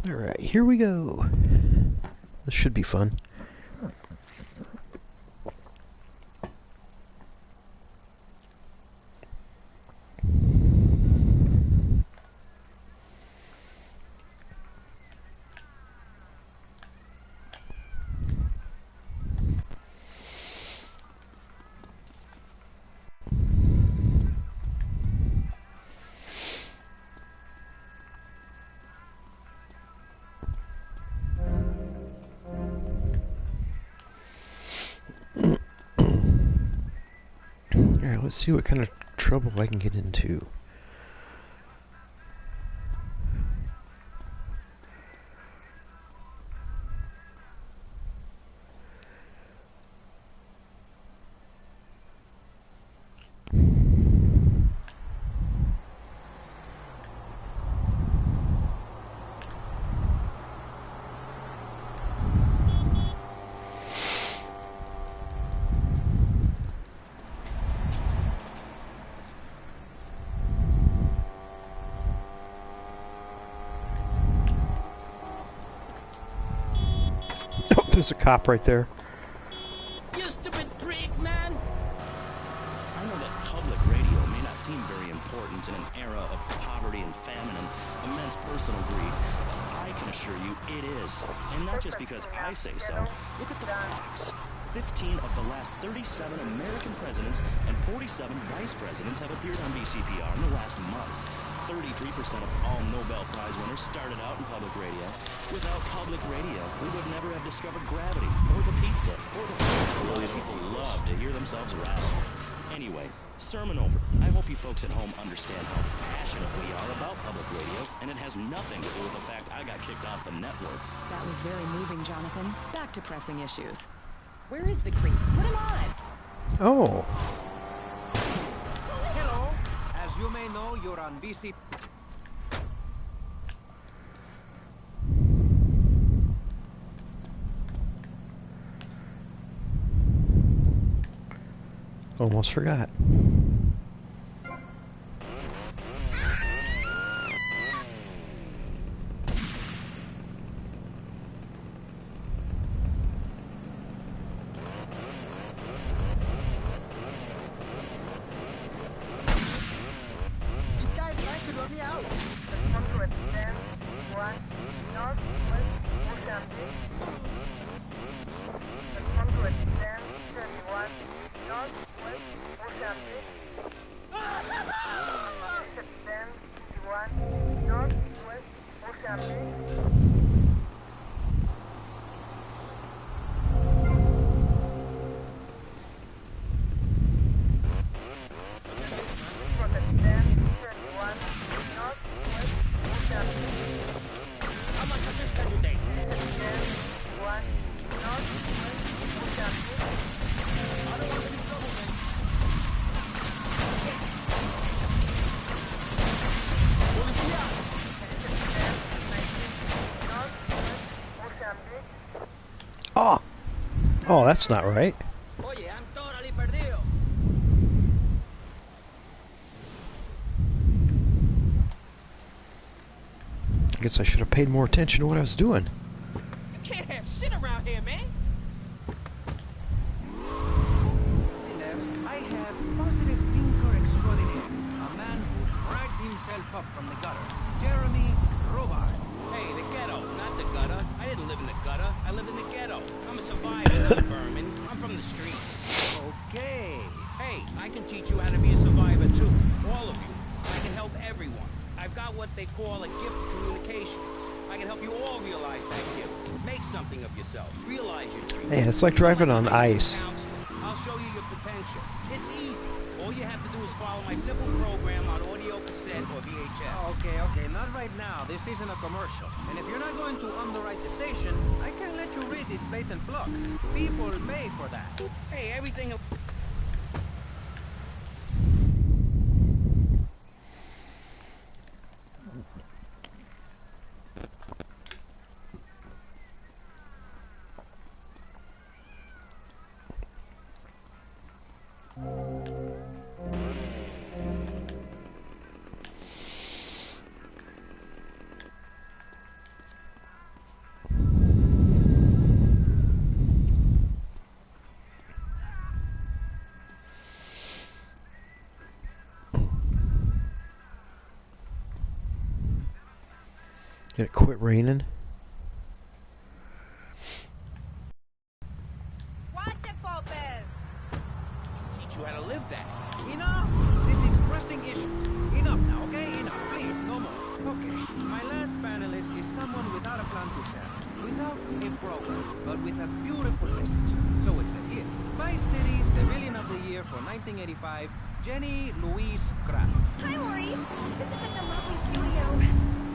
Alright, here we go. This should be fun. Alright, let's see what kind of trouble I can get into. Oh, there's a cop right there. You stupid prick, man! I know that public radio may not seem very important in an era of poverty and famine and immense personal greed, but I can assure you it is. And not just because I say so. Look at the facts. 15 of the last 37 American presidents and 47 vice presidents have appeared on BCPR in the last month. 33% of all Nobel Prize winners started out in public radio. Without public radio, we would never have discovered gravity, or the pizza, or the food. People love to hear themselves rattle. Anyway, sermon over. I hope you folks at home understand how passionate we are about public radio, and it has nothing to do with the fact I got kicked off the networks. That was very moving, Jonathan. Back to pressing issues. Where is the creep? Put him on! Oh. Hello. As you may know, you're on VC. Almost forgot. Oh! Oh, that's not right. Oye, I'm totally perdido. I guess I should have paid more attention to what I was doing. You can't have shit around here, man. Left, I have positive thinker extraordinaire, a man who dragged himself up from the gutter, Jeremy Robart. Hey, the ghetto, not the gutter. I didn't live in the gutter. I lived in the ghetto. I'm a survivor, not a vermin. I'm from the streets. Okay. Hey, I can teach you how to be a survivor too. All of you. I can help everyone. I've got what they call a gift of communication. I can help you all realize that gift. Make something of yourself. Realize your dreams. Man, it's like driving on ice. I'll show you your potential. It's easy. All you have to do is follow my simple program on audio cassette or VHS. Okay, not right now. This isn't a commercial. And if you're not going to underwrite the station, I can let you read these blatant flux. People pay for that. Hey, everything... Did it quit raining? Watch it, Popes! Teach you how to live that. Enough! This is pressing issues. Enough now, okay? Enough, please, no more. Okay, my last panelist is someone without a plan to sell, without a program, but with a beautiful message. So it says here, Vice City Civilian of the Year for 1985, Jenny Louise Kraft. Hi, Maurice. This is such a lovely studio.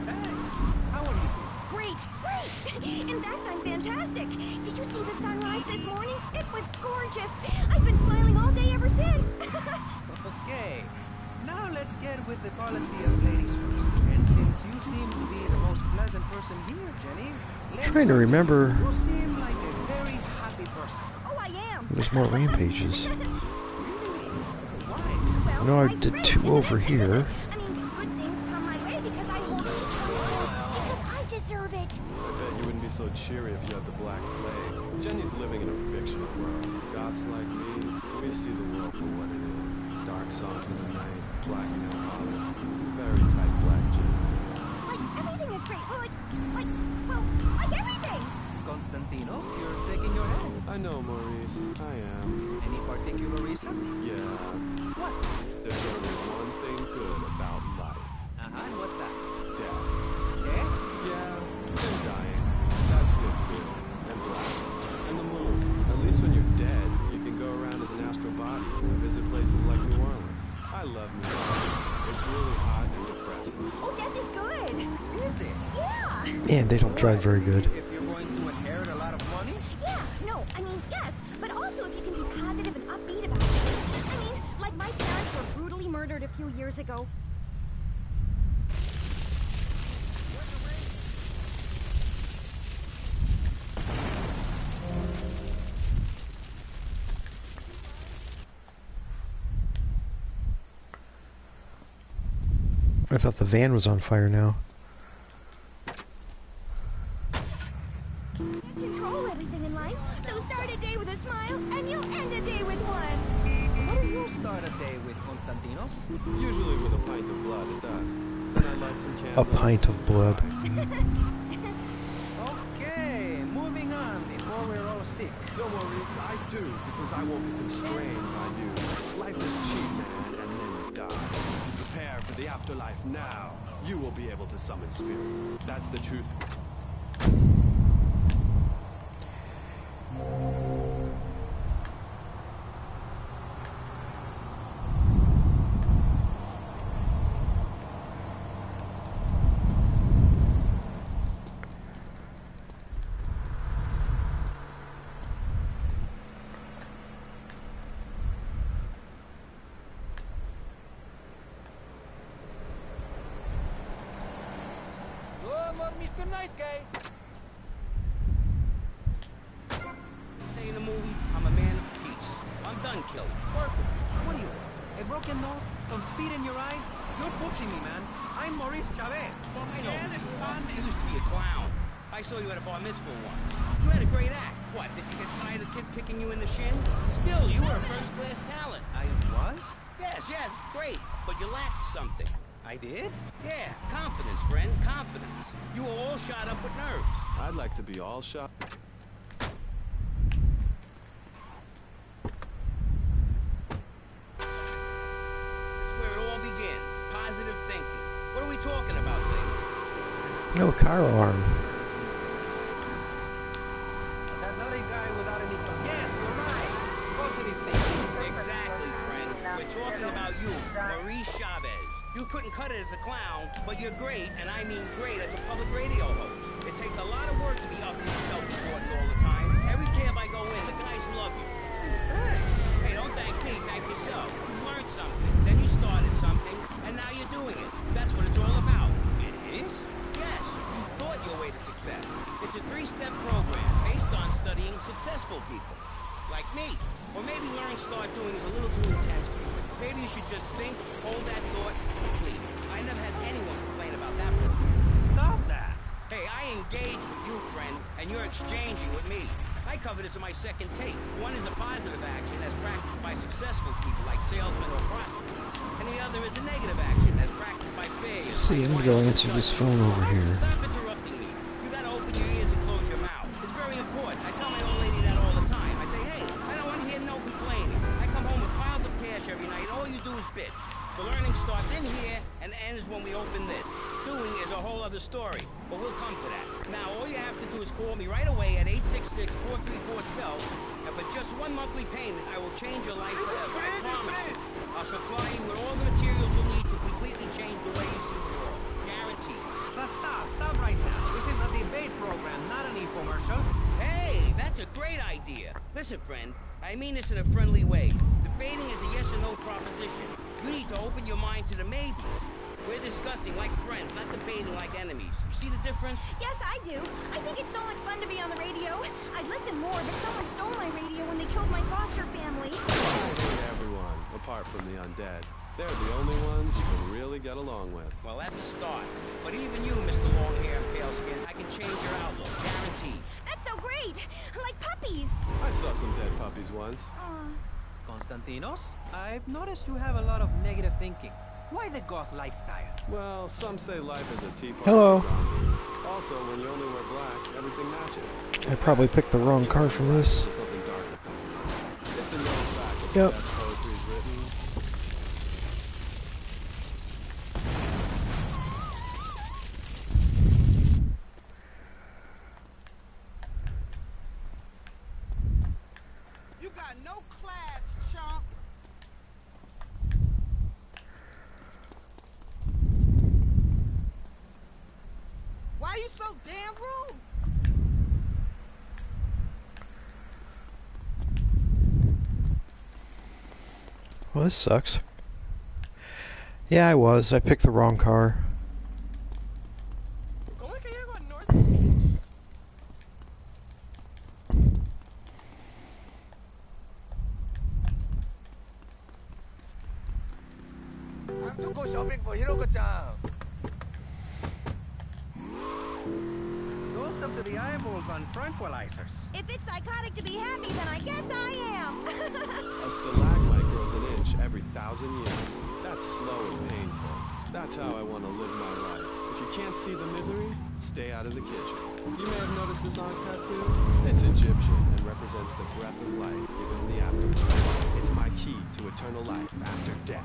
Thanks. How are you doing? Great, great. In fact, I'm fantastic. Did you see the sunrise this morning? It was gorgeous. I've been smiling all day ever since. Okay. Now let's get with the policy of ladies first. And since you seem to be the most pleasant person here, Jenny, let's Trying to remember. You seem like a very happy person. Oh, I am. There's more rampages. Really? Why? Well, No, I life's did great, 2 isn't over it? here. I mean, good things come my way because I hold it to try because I deserve it. I bet you wouldn't be so cheery if you had the Black Plague. Jenny's living in a fictional world. Goths like me, we see the world for what it is. Dark songs in the night, black nail polish, very tight black jeans. Like, everything is great. Well, like everything. Constantinos, you're shaking your head. I know, Maurice. I am. Any particular reason? Yeah. What? There's only one thing good about life. And what's that? Death. Death? Yeah, and dying. That's good too. And black. And the moon. At least when you're dead, you can go around as an astral body and visit places like New Orleans. I love New Orleans. It's really hot and depressing. Oh, death is good. Is it? Yeah. And they don't drive very good. If you're going to inherit a lot of money? Yeah, no, I mean, yes, but also if you can be positive and upbeat about it. I mean, like my parents were brutally murdered a few years ago. I thought the van was on fire now. You can't control everything in life, so start a day with a smile, and you'll end a day with one. What do you start a day with, Constantinos? Usually with a pint of blood, it does. Then I light some A candles. pint of blood. Okay, moving on before we're all sick. No, Maurice, I do, because I won't be constrained by you. Life is cheap, man, and then you die. Prepare for the afterlife now. You will be able to summon spirits. That's the truth. Mr. Nice Guy. Say in the movies, I'm a man of peace. I'm done killing. Work with me. What do you want? A broken nose? Some speed in your eye? You're pushing me, man. I'm Maurice Chavez. I know who you are. You used to be a clown. I saw you at a bar mitzvah once. You had a great act. What, did you get tired of kids kicking you in the shin? Still, you were a first-class talent. I was? Yes, great. But you lacked something. I did? Yeah, confidence, friend, confidence. You were all shot up with nerves. I'd like to be all shot. That's where it all begins. Positive thinking. What are we talking about today? No, car alarm. That not a guy without any... Yes, you're right. Positive thinking. Exactly, friend. We're talking about you, Maurice Chavez. You couldn't cut it as a clown, but you're great, and I mean great, as a public radio host. It takes a lot of work to be uppity and self-important all the time. Every camp I go in, the guys love you. Thanks. Hey, don't thank me, thank yourself. You learned something, then you started something, and now you're doing it. That's what it's all about. It is? Yes, you thought your way to success. It's a 3-step program based on studying successful people. Like me. Or maybe learn start doing is a little too intense. Maybe you should just think, hold that thought, complete. I never had anyone complain about that program. Stop that. Hey, I engage with you, friend, and you're exchanging with me. I cover this in my second tape. One is a positive action as practiced by successful people like salesmen or prostitutes. And the other is a negative action as practiced by failures. See, I'm gonna go answer this phone over here. Stop interrupting. bitch. The learning starts in here and ends when we open this. Doing is a whole other story, but we'll come to that. Now, all you have to do is call me right away at 866-434-SELF, and for just one monthly payment, I will change your life forever. I promise you. I'll supply you with all the materials you'll need to completely change the way you see the world. Guaranteed. So stop right now. This is a debate program, not an infomercial. Hey, that's a great idea. Listen, friend, I mean this in a friendly way. Debating is a yes or no proposition. You need to open your mind to the maybes. We're discussing like friends, not debating like enemies. You see the difference? Yes, I do. I think it's so much fun to be on the radio. I'd listen more, but someone stole my radio when they killed my foster family. I hate everyone, apart from the undead. They're the only ones you can really get along with. Well, that's a start. But even you, Mr. Long Hair and Pale Skin, I can change your outlook, guaranteed. That's so great. Like puppies. I saw some dead puppies once. Konstantinos, I've noticed you have a lot of negative thinking. Why the goth lifestyle? Well, some say life is a tea party. Hello. zombie. Also, when you only wear black, everything matches. I probably picked the wrong car for this. There's something dark that comes to mind. It's a known fact that Yep. the best poetry is written. You got no class, chump. Why you so damn rude? Well, this sucks. Yeah, I was. I picked the wrong car. ¿Cómo es que llego a North? I have to go shopping for Hiroko-chan. Dosed up to the eyeballs on tranquilizers. If it's psychotic to be happy, then I guess I am. A stalagmite grows an inch every 1,000 years. That's slow and painful. That's how I want to live my life. If you can't see the misery, stay out of the kitchen. You may have noticed this on tattoo. It's Egyptian and represents the breath of life, even in the afterlife. It's my key to eternal life after death.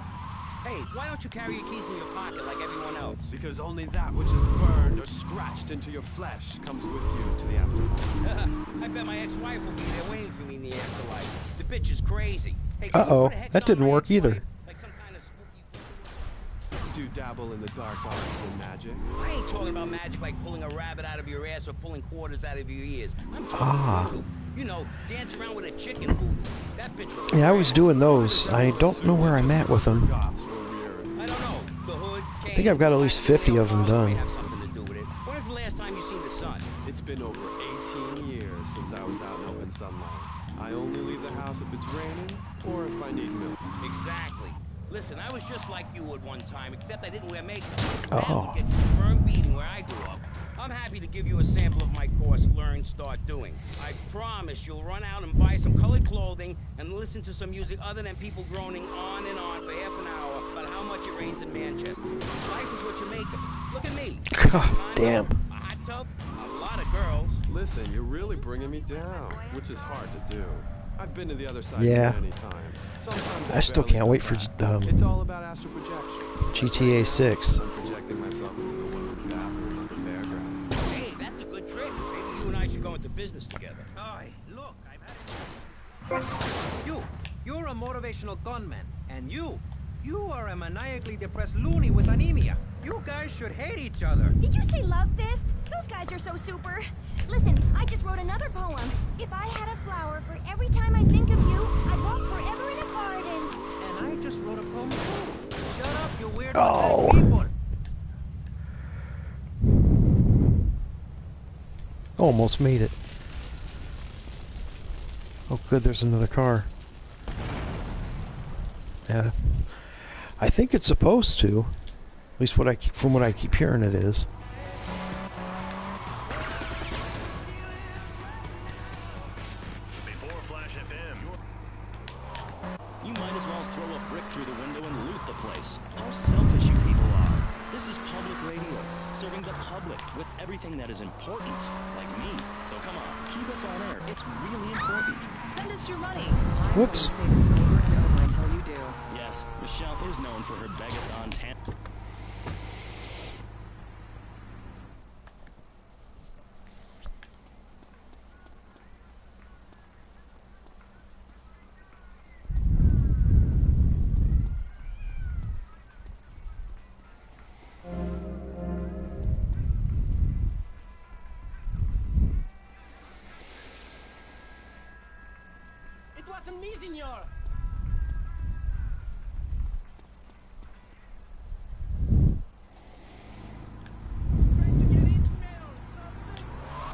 Hey, why don't you carry your keys in your pocket like everyone else? Because only that which is burned or scratched into your flesh comes with you to the afterlife. I bet my ex-wife will be there waiting for me in the afterlife. The bitch is crazy. Hey, Uh-oh, what the heck's that on didn't my work either. ex-wife? Like some kind of spooky... Do you dabble in the dark arts and magic? I ain't talking about magic like pulling a rabbit out of your ass or pulling quarters out of your ears. I'm talking voodoo. You know, dance around with a chicken voodoo. That bitch was... Yeah, I was doing those. I don't know where I'm at with them. Goths were weird. I don't know. The hood, I think I've got at least 50 of them done. Have something to do with it. When is the last time you seen the sun? It's been over 18 years since I was out in open sunlight. I only leave the house if it's raining or if I need milk. Exactly. Listen, I was just like you at one time, except I didn't wear makeup. Oh. That would get you a firm beating where I grew up. I'm happy to give you a sample of my course, Learn, Start Doing. I promise you'll run out and buy some colored clothing and listen to some music other than people groaning on and on for half an hour about how much it rains in Manchester. Life is what you make of it. Look at me. God damn. A hot tub, a lot of girls. Listen, you're really bringing me down, which is hard to do. I've been to the other side Yeah. many times. Sometimes I still barely can't come wait for back. It's all about astral projection. GTA 6. I'm projecting myself into the women's bathroom at the fairground. Hey, that's a good trick. Maybe you and I should go into business together. Aye, look, I've had... You're a motivational gunman, and you are a maniacally depressed loony with anemia. You guys should hate each other. Did you see Love Fist? Those guys are so super. Listen, I just wrote another poem. If I had a flower for every time I think of you, I'd walk forever in a garden. And I just wrote a poem too. Shut up, you weird Oh. people. Almost made it. Oh good, there's another car. Yeah. I think it's supposed to. At least from what I keep hearing it is. Before Flash FM. You might as well throw a brick through the window and loot the place. How selfish you people are. This is public radio, serving the public with everything that is important, like me. So come on, keep us on air. It's really important. Send us your money. Whoops. I will say this over and over until you do. Yes, Michelle is no for her Begathon 10. It wasn't me, senor.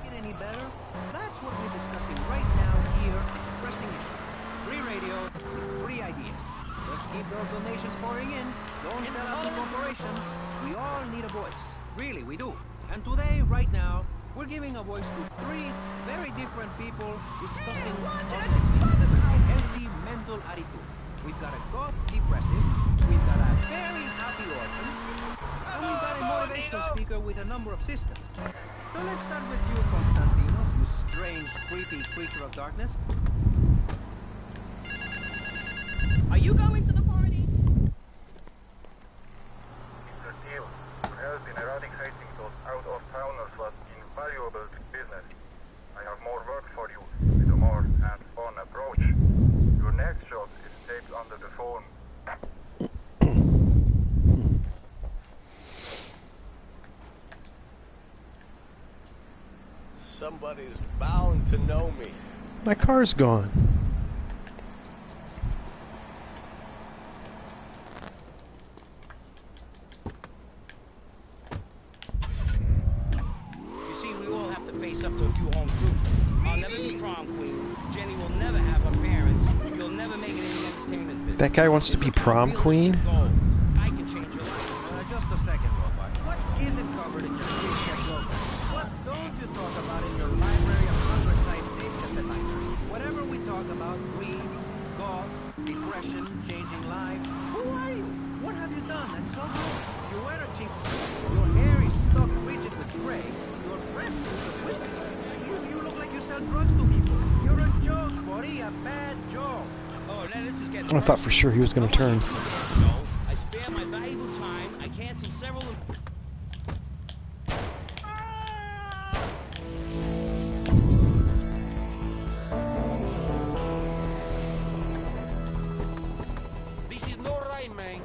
Get any better? That's what we're discussing right now here at Pressing Issues. Free radio with free ideas. Just keep those donations pouring in. Don't sell out to corporations. We all need a voice. Really, we do. And today, right now, we're giving a voice to three very different people discussing positively a healthy mental attitude. We've got a goth depressive, we've got a very happy orphan, and we've got a motivational speaker with a number of systems. So let's start with you, Konstantinos, you strange, creepy creature of darkness. Are you going to the party? Mr. Steele, your help in eradicating those out-of-towners was invaluable to business. I have more work for you with a more hands-on approach. Your next job is taped under the phone. Somebody's bound to know me. My car's gone. You see, we all have to face up to a few home truths. I'll never be prom queen. Jenny will never have her parents. You'll never make it in the entertainment business. That guy wants to be prom queen? I can change your life. Just a second, Robot. What isn't covered in your three-step program? What don't you talk about in your library of Congress-sized tape cassette library? Whatever we talk about, greed, gods, depression, changing lives. Who are you? What have you done that's so good? You wear a cheap suit. Your hair is stuck rigid with spray. Your breath is of whiskey. You look like you sell drugs to people. You're a joke, buddy. A bad joke. Oh, now this is getting I thought for sure he was going to turn. I spare my valuable time. I cancel several. This is no right, man.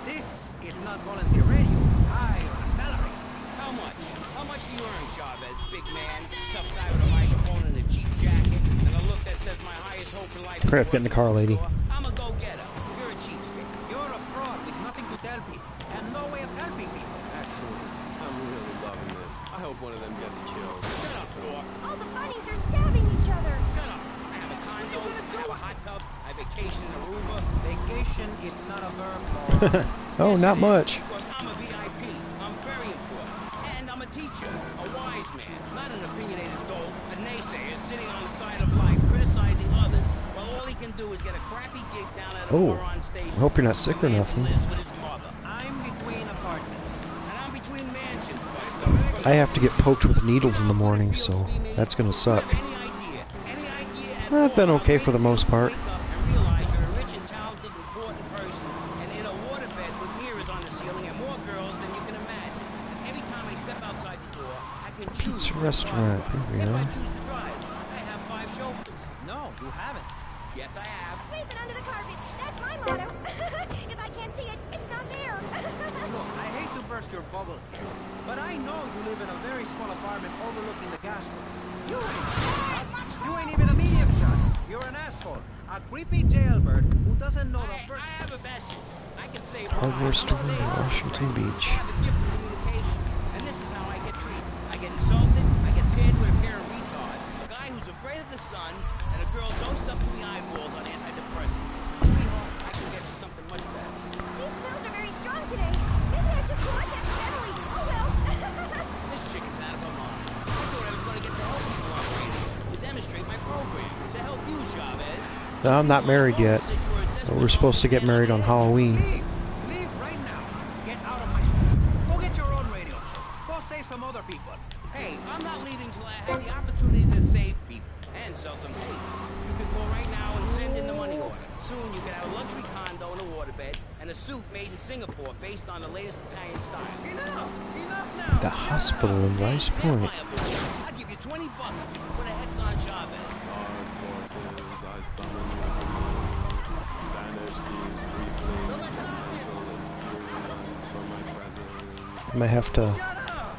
This is not volunteer radio. High on a salary. How much? How much do you earn, Chavez? Big man, tough guy with a microphone and a cheap jacket, and a look that says my highest hope in life. Crap, get in the car, lady. I'm a go-getter. You're a cheapskate. You're a fraud with nothing to tell people, and no way of helping people. Excellent. I'm really loving this. I hope one of them gets killed. Shut up, Thor. All the bunnies are stabbing each other. Shut up. I have a condo, I have a hot tub, I vacation in Aruba. Vacation is not a verb, Laura. Oh, Yes, not it is, much. Because I'm a VIP. I'm very important. And I'm a teacher, a wise man, not an opinionated dolt, a naysayer sitting on the side of life criticizing others while all he can do is get a crappy gig down at a Oh, moron station. I hope you're not sick or where nothing. Manson lives with his mother. I'm between apartments. And I'm between mansions, Buster. I have to get poked with needles in the morning, so that's going to suck. Any idea at I've been all okay for the most part. wake up and realize you're a rich and talented, important person, and in a waterbed with mirrors on the ceiling and more girls than you can imagine. And every time I step outside the door, I can choose Pizza which restaurant, car to drive. here we If I are. choose to drive, I have 5 chauffeurs. No, you haven't. Yes, I have. Sweep it under the carpet. That's my motto. If I can't see it, it's not there. Look, I hate to burst your bubble here, but I know you live in a very small apartment overlooking the gas works. You ain't even a medium shot. You're an asshole. A creepy jailbird who doesn't know the I first... have a message. I can save Hardware lives store all day in long. Washington Beach. I have a gift for communication, and this is how I get treated. I get insulted, I get paired with a pair of retards, a guy who's afraid of the sun, and a girl dosed up to the eyeballs on antidepressants. Sweetheart, I can get you something much better. These pills are very strong today. Maybe I took too much accidentally. Oh well. This chicken's out of her mind. I thought I was going to get to help people on radio, to demonstrate my program, to help you, Chavez. No, I'm not married yet, but we're supposed to get married on Halloween. Leave! Leave right now! Get out of my store. Go get your own radio show. Go save some other people. Hey, I'm not leaving till I have the opportunity to save people and sell some tapes. You can call right now and send in the money order. Soon you can have a luxury condo condo in a waterbed, and a suit made in Singapore based on the latest Italian style. Enough now. The hospital in Rice Point. I'll give you $20 if you can put a Exxon Chavez. Armed forces, I summon weaponry. Banish these weaklings, mental infuriates from my presence. I might have to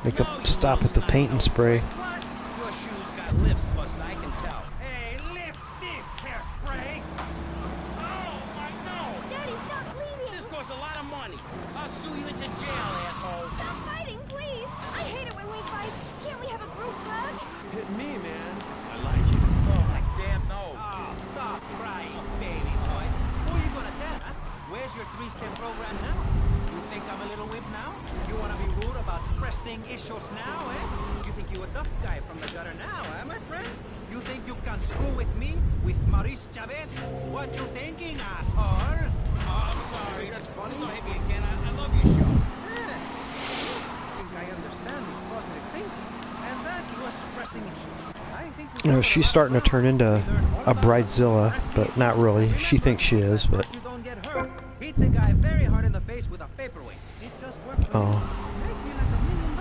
make a stop at the paint and spray. What? Your shoes got lifts, Buster, I can tell. Hey, lift this, hairspray! Oh, my no! Daddy, stop bleeding! This costs a lot of money. I'll sue you into jail, asshole. Stop fighting, please! I hate it when we fight. Can't we have a group hug? Hit me, man. I lied you. Oh, my damn no. Oh, stop crying, baby boy. Who are you gonna tell, huh? Where's your three-step program now? You think I'm a little whip now? You wanna be rude about pressing issues now, eh? You think you a tough guy from the gutter now, eh, my friend? You think you can screw with me? With Maurice Chavez? What you thinking, asshole? Oh, I'm sorry. Just don't hit me again. I love your show. I think I understand this positive thinking. And that was pressing issues. I think You know, she's starting to turn into a bridezilla, but not really. She thinks she is, but You don't get hurt. Hit the guy very hard in the face with a paperweight. It just worked for oh, me. Make me like $1 million.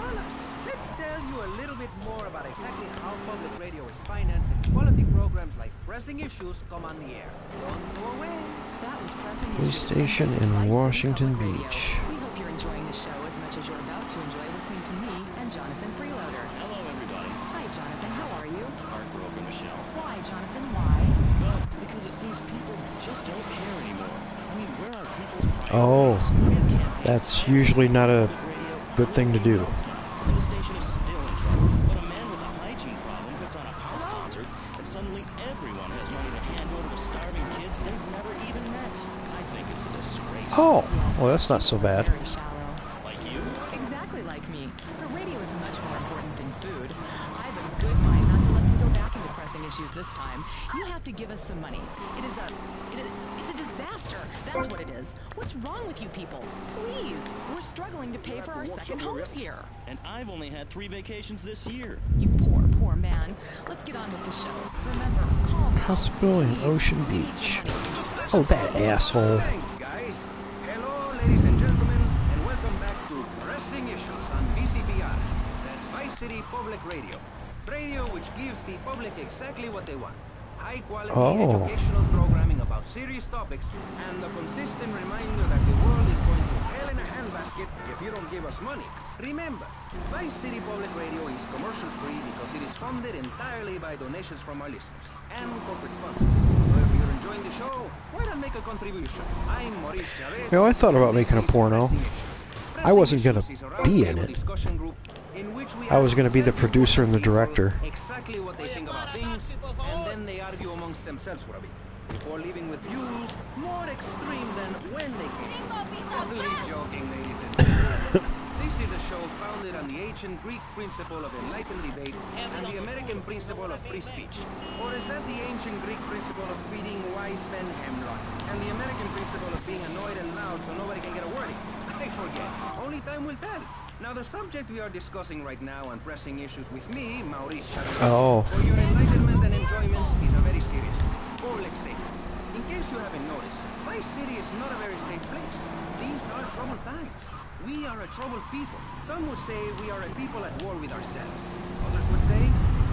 Let's tell you a little bit more about exactly how public radio is financed and quality programs like Pressing Issues come on the air. Don't go away. That was Pressing police Issues. station This is in Vice Washington Public Radio. Beach. We hope you're enjoying the show as much as you're about to enjoy listening to me and Jonathan Freeloader. Hello, everybody. Hi, Jonathan. How are you? Heartbroken, Michelle. Why, Jonathan? Why? Well, because it seems people just don't care anymore. I mean, where are people's Oh, priorities? We have campaigns that's on usually not a public radio. good thing to do. And the station is still in trouble. But a man with a hygiene problem puts on a pop concert, and suddenly everyone has money to hand over to starving kids they've never even met. I think it's a disgrace. Oh, Yes, well, that's not so people are bad. Very shallow. Like you? Exactly like me. But radio is much more important than food. I have a good mind not to let you go back into pressing issues this time. You have to give us some money. It's a disaster. That's what it is. What's wrong with you people? Please, we're struggling to pay for our second homes here. And I've only had 3 vacations this year. You poor, poor man. Let's get on with the show. Remember, call now. Hospital in Please, Ocean we need Beach. your money. Oh, that asshole. Thanks, guys. Hello, ladies and gentlemen, and welcome back to Pressing Issues on VCPR. That's Vice City Public Radio. Radio which gives the public exactly what they want. High-quality educational programming about serious topics, and a consistent reminder that the world is going to hell in a handbasket if you don't give us money. Remember, Vice City Public Radio is commercial-free because it is funded entirely by donations from our listeners and corporate sponsors. So if you're enjoying the show, why not make a contribution? I'm Maurice Chavez. You know, I thought about and this making a is porno. Pressing Issues. I wasn't Pressing gonna Issues is a be in roundtable it. discussion group in which we I was ask gonna be the exactly producer and the people director. exactly what they think about things, and then they argue amongst themselves for a bit, before leaving with views more extreme than when they came. Only joking, ladies and gentlemen. This is a show founded on the ancient Greek principle of enlightened debate and the American principle of free speech. Or is that the ancient Greek principle of feeding wise men hemlock, and the American principle of being annoyed and loud so nobody can get a word in? I forget. Only time will tell. Now, the subject we are discussing right now on Pressing Issues with me, Maurice Chavez, Oh. for your enlightenment and enjoyment, is a very serious one. Public safety. In case you haven't noticed, Vice City is not a very safe place. These are troubled times. We are a troubled people. Some would say we are a people at war with ourselves. Others would say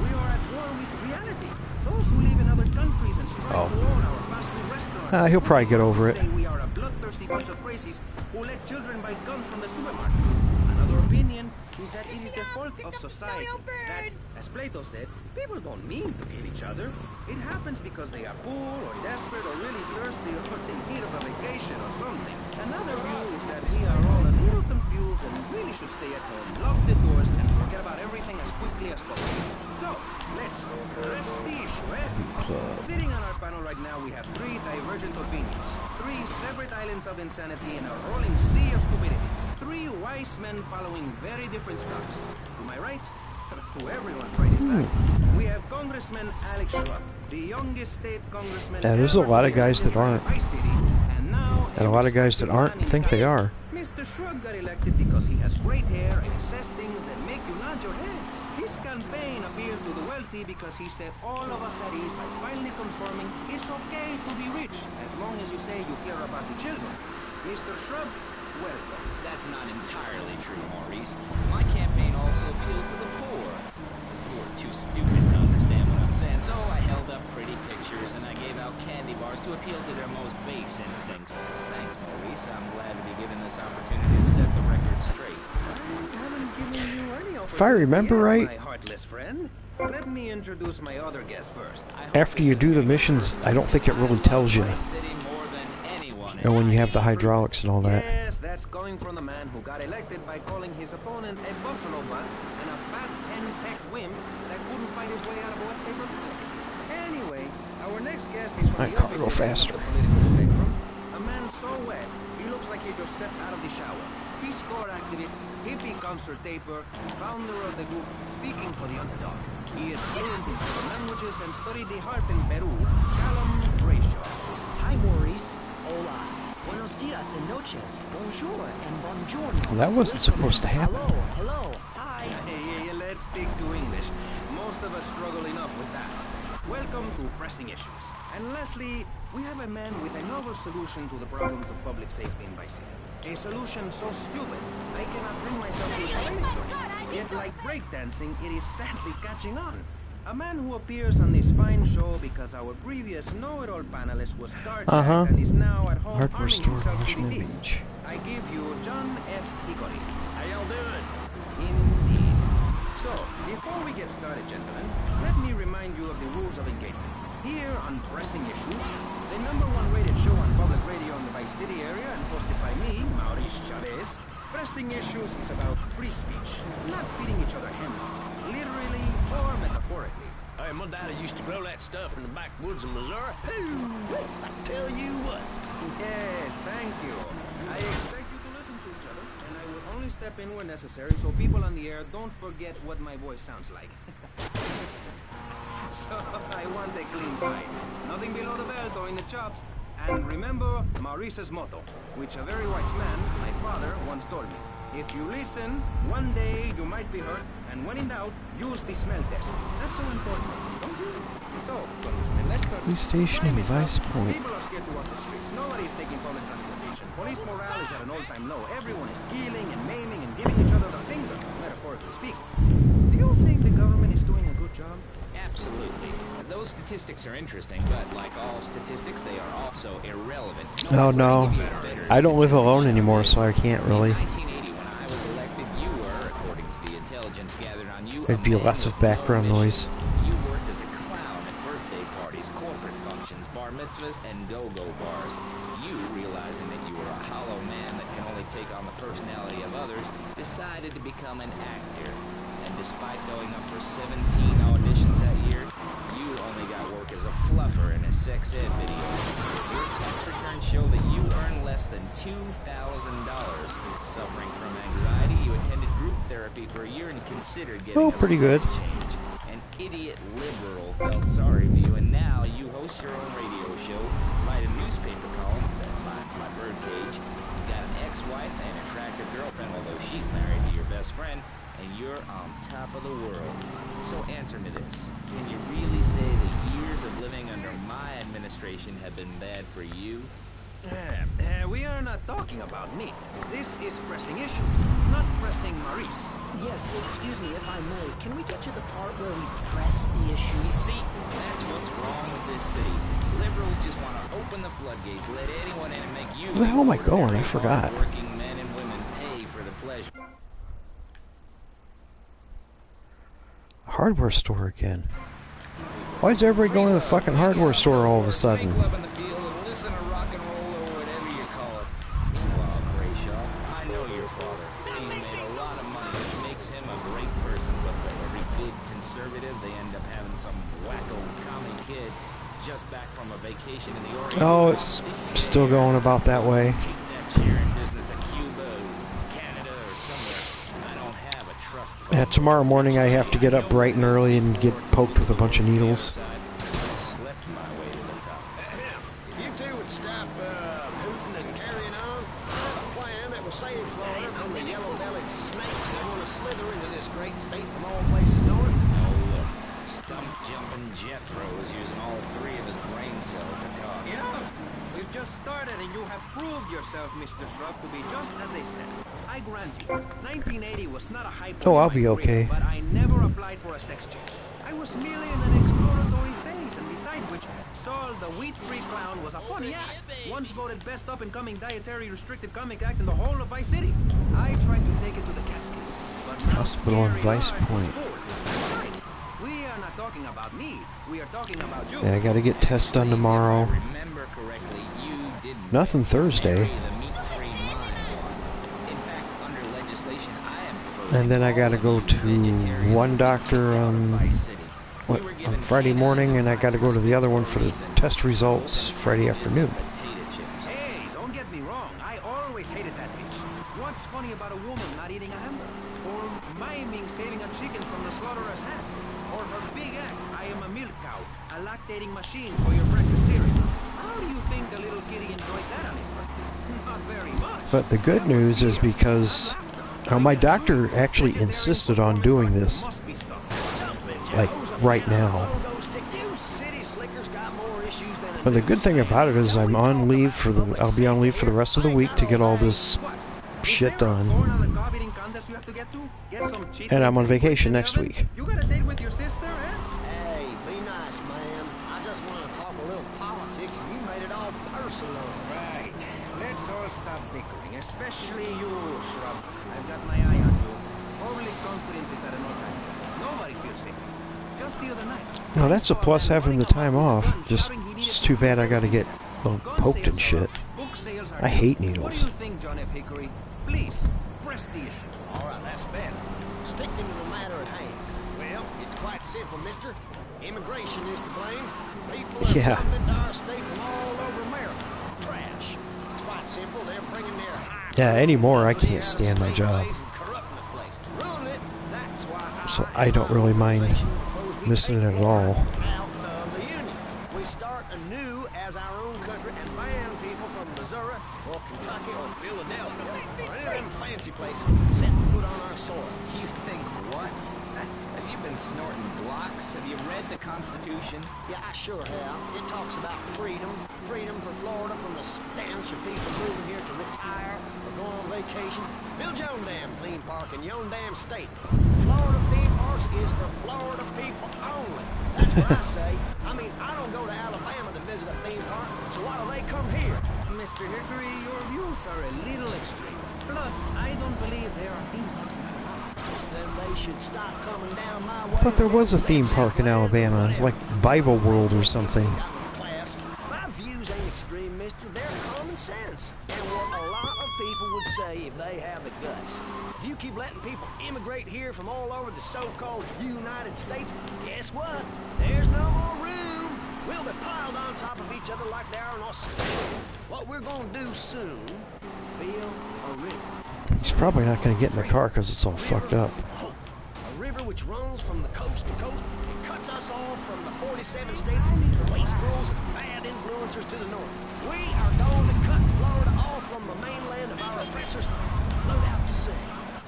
we are at war with reality. Those who live in other countries and strive Oh. to own our fast food restaurants. He'll probably get over would it. say we are a bloodthirsty bunch of crazies who let children buy guns from the supermarkets. Another opinion is that it is the fault of society. That, as Plato said, people don't mean to kill each other. It happens because they are poor or desperate or really thirsty or in need of a vacation or something. Another view is that we are all a little confused and really should stay at home, lock the doors, and forget about everything as quickly as possible. So, let's press the issue, eh? Sitting on our panel right now, we have 3 divergent opinions, 3 separate islands of insanity in a rolling sea of stupidity, 3 wise men following very different stars. To my right, to everyone's right in fact, we have Congressman Alex Schwab, the youngest state congressman. Yeah, there's a ever lot of to be guys that elected by aren't. Vice City, and now And a lot of guys that aren't think they are. Mr. Schwab got elected because he has great hair and he says things that make you nod your head. His campaign appealed to the wealthy because he said all of us at ease by finally confirming it's okay to be rich as long as you say you care about the children. Mr. Shrub, welcome. That's not entirely true, Maurice. My campaign also appealed to the poor. Who are too stupid to understand what I'm saying, so I held up pretty pictures and I gave out candy bars to appeal to their most base instincts. Thanks, Maurice. I'm glad to be given this opportunity to set the record straight. I haven't given you any If I remember opportunity right, yet, my heartless friend. Let me introduce my other guest first. after you do the missions, I don't think it really tells you. You know, when you have the hydraulics and all that. Yes, that's coming from the man who got elected by calling his opponent a buffalo butt and a fat hen-pecked wimp that couldn't find his way out of a wet paper bag. Anyway, our next guest is from My the car opposite go end faster. of the political spectrum. A man so wet, he looks like he just stepped out of the shower. Peace Corps activist, hippie concert taper, founder of the group Speaking for the Underdog. He is fluent in several languages and studied the harp in Peru. Callum Brayshaw. Hi, Maurice. Hola. Buenos dias and noches. Bonjour and buongiorno. That wasn't supposed to happen. Hello, hello. Hi. Hey, let's stick to English. Most of us struggle enough with that. Welcome to Pressing Issues. And lastly, we have a man with a novel solution to the problems of public safety in Vice City. A solution so stupid, I cannot bring myself to explain it to you. Yet like breakdancing, it is sadly catching on. A man who appears on this fine show because our previous know-it-all panelist was carjacked and is now at home Hardware arming store, himself to Washington the teeth. Beach. I give you John F. Hickory. How y'all doing? Indeed. So, before we get started, gentlemen, let me remind you of the rules of engagement. Here on Pressing Issues, the #1 rated show on public radio in the Vice City area and hosted by me, Maurice Chavez, Pressing Issues is about free speech, not feeding each other hemlock, literally or metaphorically. Hey, my daddy used to grow that stuff in the backwoods of Missouri. I tell you what. Yes, thank you. I expect you to listen to each other, and I will only step in where necessary so people on the air don't forget what my voice sounds like. So, I want a clean fight. Nothing below the belt or in the chops. And remember Maurice's motto, which a very wise man, my father, once told me. If you listen, one day you might be hurt, and when in doubt, use the smell test. That's so important, don't you? So, policemen, let's start. Police station in Vice Point. People are scared to walk the streets. Nobody is taking public transportation. Police morale is at an all-time low. Everyone is killing and maiming and giving each other the finger, metaphorically speaking. Do you think the government is doing a good job? Absolutely. Those statistics are interesting, but like all statistics, they are also irrelevant. Oh no, I don't live alone anymore, so I can't really. In 1980, when I was elected, you were, according to the intelligence gathered on you, There'd be lots of background noise. You worked as a clown at birthday parties, corporate functions, bar mitzvahs, and go-go bars. You, realizing that you were a hollow man that can only take on the personality of others, decided to become an actor. And despite going up for 17 auditions that year, you only got work as a fluffer in a sex ed video. Your tax returns show that you earn less than $2,000. Suffering from anxiety, you attended group therapy for a year and considered getting pretty a good. sex change. An idiot liberal felt sorry for you, and now you host your own radio show, write a newspaper column, mine's my birdcage. You got an ex-wife and an attractive girlfriend, although she's married to your best friend, and you're on top of the world. So answer me this. Can you really say the years of living under my administration have been bad for you? We are not talking about me. This is Pressing Issues, not Pressing Maurice. Yes, excuse me if I may. Can we get to the part where we press the issue? You see, that's what's wrong with this city. Liberals just want to open the floodgates, let anyone in and make you... Where the hell am I going? I forgot. Working men and women pay for the pleasure. Hardware store again. Why is everybody going to the fucking hardware store all of a sudden? Listen to rock and roll or whatever you call it. Meanwhile, Brayshaw, I know your father. He's made a lot of money, which makes him a great person, but for every big conservative, they end up having some wacko commie kid just back from a vacation in the Orient. Oh, it's still going about that way. Take that cheering business to Cuba, Canada, or somewhere. I don't have a trust fund. Tomorrow morning I have to get up bright and early and get poked with a bunch of needles. You two would stop hooting and carrying on. I have a plan that will save Florida from the yellow-bellied snakes that want to slither into this great state from all places north. Now look, Stump-jumping Jethro is using all 3 of his brain cells to talk. Enough! We've just started and you have proved yourself, Mr. Shrub, to be just as they said. I grant you, 1980 was not a high point Oh, I'll in be my okay. career, but I never applied for a sex change. I was merely in an exploratory phase, and besides which, Saul the wheat-free clown was a funny act. Once voted best up-and-coming dietary restricted comic act in the whole of Vice City. I tried to take it to the Catskills, but now Hospital on Scary Vice Lars was Point. full. Besides, we are not talking about me. We are talking about you. Yeah, I gotta get tests done tomorrow. If I remember correctly, you didn't Nothing Thursday. marry the meat-free mime. In fact, under legislation, I am proposing And then I gotta go to vegetarian one doctor on Friday morning, and I gotta go to the other one for the test results Friday afternoon. Hey, don't get me wrong. I always hated that bitch. What's funny about a woman not eating a hamburger? Or miming saving a chicken from the slaughterer's hands? Or her big act, I am a milk cow, a lactating machine for your breakfast cereal. How do you think the little kitty enjoyed that on his birthday? Not very much. But the good news is because my doctor actually insisted on doing this, like, right now. But the good thing about it is I'll be on leave for the rest of the week to get all this shit done. And I'm on vacation next week. You got a date with your sister, eh? Hey, be nice, man. I just want to talk a little politics, and you made it all personal. Right. Let's all stop bickering, especially you, Shrub. I've got my eye on you. Only confidence is at an all-time. Nobody feels safe. Just the other night. No, that's a plus having the time off. Just it's too bad I gotta get poked and shit. I hate needles. What do you think, John F. Hickory? Please, press the issue. All right, that's better. Sticking to the matter at hand. Well, it's quite simple, mister. Immigration is to blame. People are coming into our state from all over America. Trash. It's quite simple. They're bringing their high... Yeah, anymore I can't stand my job. So I don't really mind missing it at all. The Union. We start anew as our own country and ban people from Missouri or Kentucky or Philadelphia or any of them fancy places setting foot on our soil. You think what? Have you been snorting blocks? Have you read the Constitution? Yeah, I sure have. It talks about freedom. Freedom for Florida from the stench of people moving here to retire or go on vacation. Build your own damn theme park in your own damn state. Florida theme parks is for Florida people only. That's what I say. I mean, I don't go to Alabama to visit a theme park, so why do they come here? Mr. Hickory, your views are a little extreme. Plus, I don't believe there are theme parks in Alabama. Then they should stop coming down my way. I thought there was a theme park in Alabama. It was like Bible World or something. My views ain't extreme, mister. They're common sense. And what a lot of people would say if they have the guts. If you keep letting people immigrate here from all over the so-called United States, guess what? There's no more room. We'll be piled on top of each other like they are in Australia. What we're gonna do soon, build a river. He's probably not going to get in the car because it's all fucked up. A river which runs from the coast to coast and cuts us off from the 47 states and wastrels and bad influencers to the north. We are going to cut Florida off from the mainland of our oppressors and float out to sea.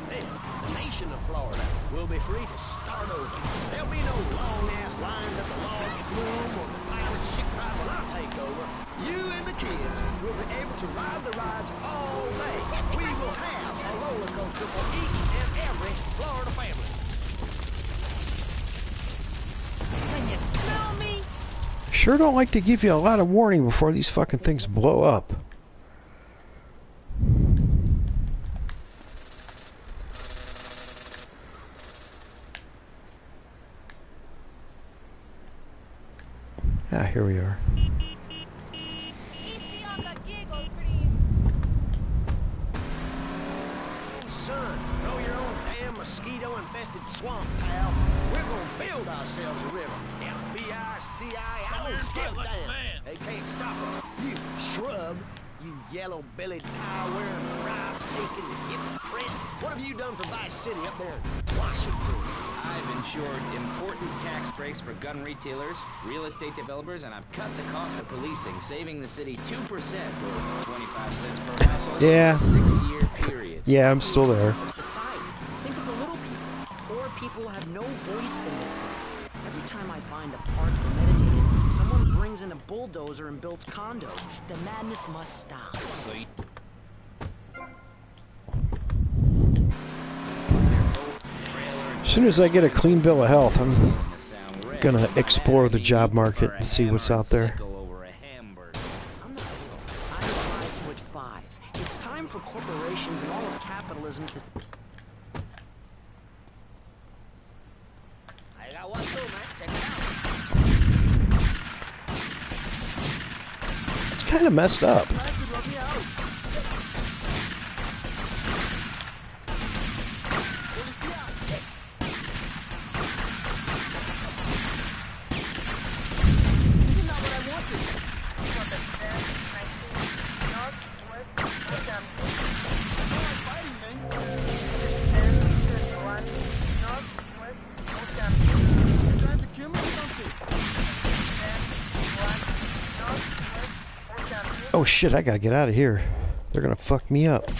Then, the nation of Florida will be free to start over. There'll be no long-ass lines at the log flume or the pirate shipwright when I take over. You and the kids will be able to ride the rides all day. We will have a roller coaster for each and every Florida family. Can you smell me? Sure don't like to give you a lot of warning before these fucking things blow up. Ah, here we are. Son, grow your own damn mosquito-infested swamp, pal. We're gonna build ourselves a river. FBI, CIA, I don't give a damn. They can't stop us. You shrub, you yellow-bellied, tire-wearing, bribe-taking, hypocrite. What have you done for Vice City up there in Washington? I've ensured important tax breaks for gun retailers, real estate developers, and I've cut the cost of policing, saving the city 2% or 25 cents per household Yeah. for a 6-year period. Yeah, I'm still there. Of society. Think of the little people. Poor people have no voice in this city. Every time I someone brings in a bulldozer and builds condos. The madness must stop. So you... As soon as I get a clean bill of health, I'm gonna explore the job market and see what's out there. I'm not I'm 5'5". It's time for corporations and all of capitalism to... I got one too, man. Check it out. It's kind of messed up. Oh shit, I gotta get out of here. They're gonna fuck me up.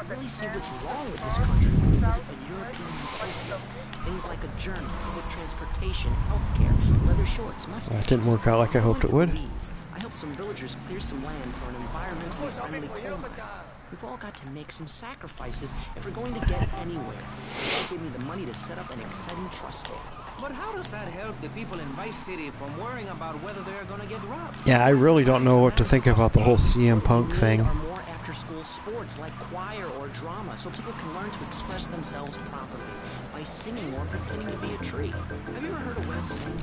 Really see what's wrong with this country when you visit a European utopia. Things like a journey, public transportation, healthcare, leather shorts, mustaches. That didn't work out like I hoped it would. I helped some villagers clear some land for an environmentally friendly coal mine. We've all got to make some sacrifices if we're going to get anywhere. They gave me the money to set up an exciting trust there. But how does that help the people in Vice City from worrying about whether they're gonna get robbed? Yeah, I really don't know what to think about the whole CM Punk thing. More after-school sports like choir or drama, so people can learn to express themselves properly by singing or pretending to be a tree. Have you ever heard of web singing?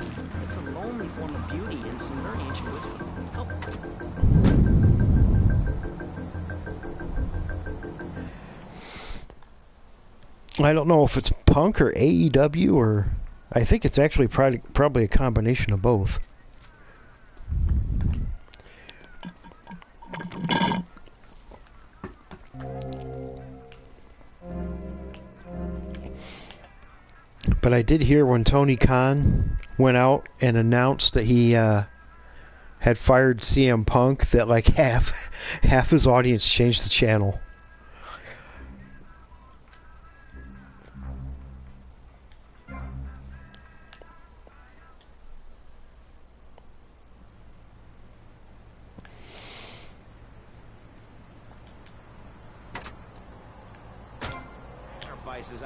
It's a lonely form of beauty and some very ancient wisdom. Help. I don't know if it's Punk or AEW, or I think it's actually probably a combination of both. But I did hear when Tony Khan went out and announced that he had fired CM Punk that like half his audience changed the channel.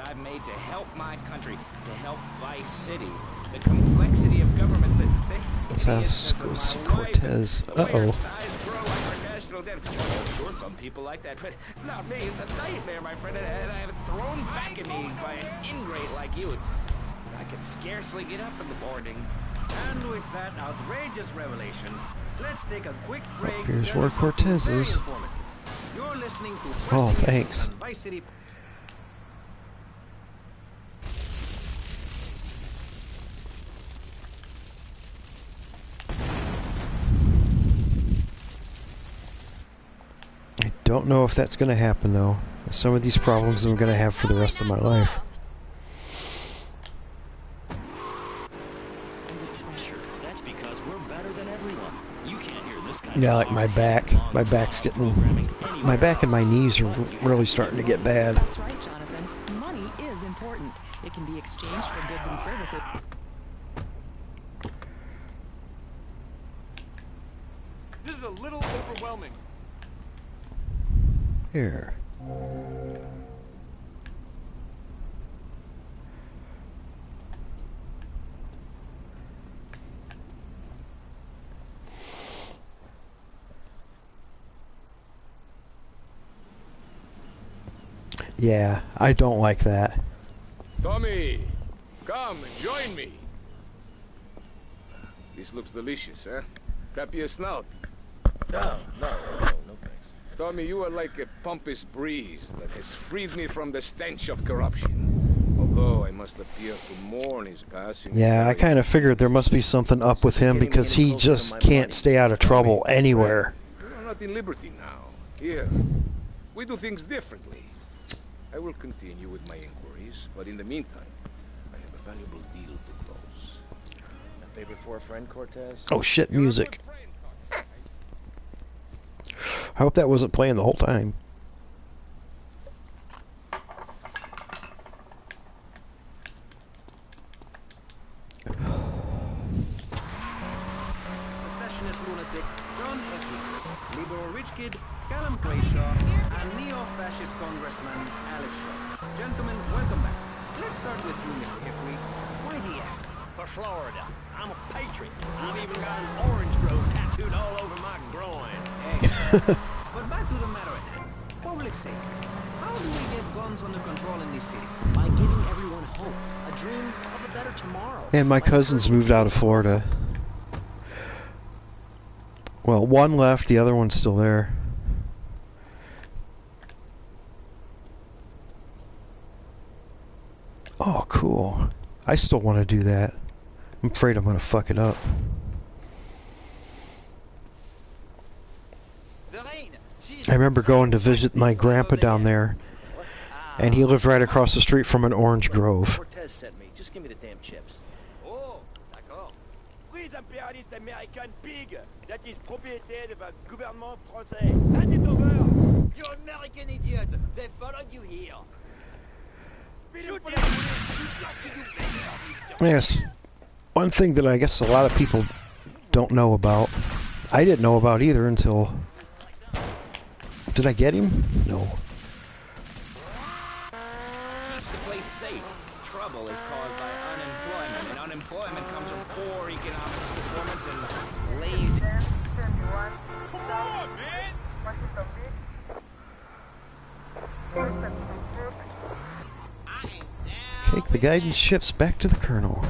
I've made to help my country, to help Vice City. The complexity of government that That's Cortez. Uh-oh. Sure, some people like that, but not me. It's a nightmare, my friend, and I have it thrown back at me by an ingrate like you. I can scarcely get up in the morning. And with that outrageous revelation, let's take a quick break. Here's where Cortez is. You're listening to Oh, thanks. Vice City. Don't know if that's going to happen though. Some of these problems I'm going to have for the rest of my life. That's because we're better than everyone. You can't hear this kind Yeah, of like my back. My back's getting... My back and my knees are really starting to get bad. That's right, Jonathan. Money is important. It can be exchanged for goods and services. This is a little overwhelming. Here. Yeah, I don't like that. Tommy, come and join me. This looks delicious, huh? Clap your snout. No thanks. Tommy, you are like a pompous breeze that has freed me from the stench of corruption. Although I must appear to mourn his passing. Yeah, I kind of figured there must be something up with him because he just can't stay out of trouble anywhere. We are not in Liberty now. Here, we do things differently. I will continue with my inquiries, but in the meantime, I have a valuable deal to close. A favor for a friend, Cortez? Oh shit, music. I hope that wasn't playing the whole time. Secessionist lunatic John F. Hinckley, liberal rich kid Callum Crayshaw, and neo-fascist congressman Alex Shaw. Gentlemen, welcome back. Let's start with you, Mr. Hickory. Why the F? For Florida. I'm a patriot. I've even got an orange grove tattooed all over my groin. But back to the matter at hand. Public safety. How do we get guns under control in this city? By giving everyone hope, a dream of a better tomorrow. And my cousins moved out of Florida. Well, one left, the other one's still there. Oh, cool. I still want to do that. I'm afraid I'm going to fuck it up. I remember going to visit my grandpa down there, and he lived right across the street from an orange grove. Cortez sent me. Just give me the damn chips. Oh, d'accord. Fruits impérialistes américaines pig, that is propriété de the gouvernement français. Hand it over. You American idiot. They followed you here. Shoot them. You've got to do better, Mr. Yes. One thing that I guess a lot of people don't know about, I didn't know about either until... Did I get him? No. Keeps the place safe. Trouble is caused by unemployment, and unemployment comes from poor economic performance and lazy. Come on, man! Take the guidance shifts back to the colonel.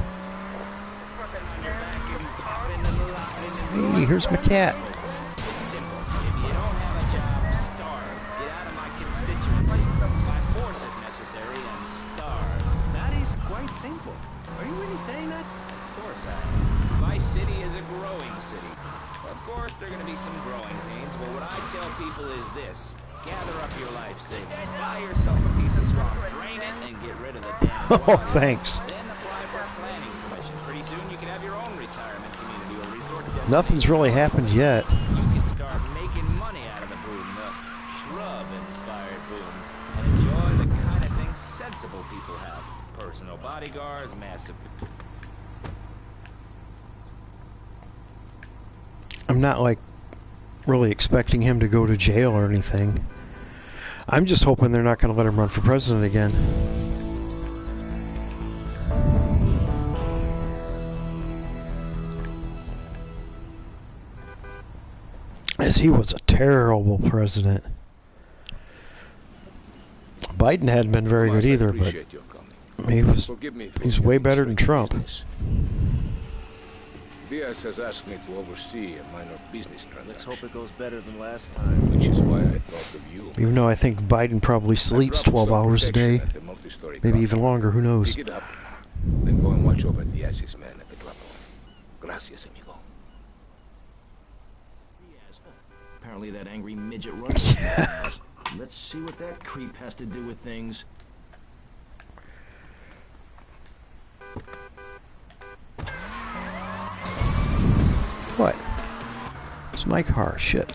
Hey, here's my cat. It's simple. If you don't have a job, starve. Get out of my constituency. By force if necessary, and starve. That is quite simple. Are you really saying that? Of course I am. Vice City is a growing city. Of course there are going to be some growing pains, but what I tell people is this. Gather up your life savings, buy yourself a piece of swamp, drain it, and get rid of the damn Oh, water. thanks. Then apply for a planning permission. Pretty soon you can have your own retirement community or resort destination. Nothing's really happened yet. You can start making money out of the boom, the shrub-inspired boom, and enjoy the kind of things sensible people have. Personal bodyguards, massive... I'm not, like, really expecting him to go to jail or anything. I'm just hoping they're not going to let him run for president again. As he was a terrible president. Biden hadn't been very good either, but he's way better than Trump. Diaz has asked me to oversee a minor business transaction. Let's hope it goes better than last time. Which is why I thought of you. Even though I think Biden probably sleeps 12 hours a day. Maybe even longer, who knows. Pick it up, then go and watch over Diaz's men at the drop-off. Gracias, amigo. Apparently that angry midget runs his house. Let's see what that creep has to do with things. What? It's my car. Shit.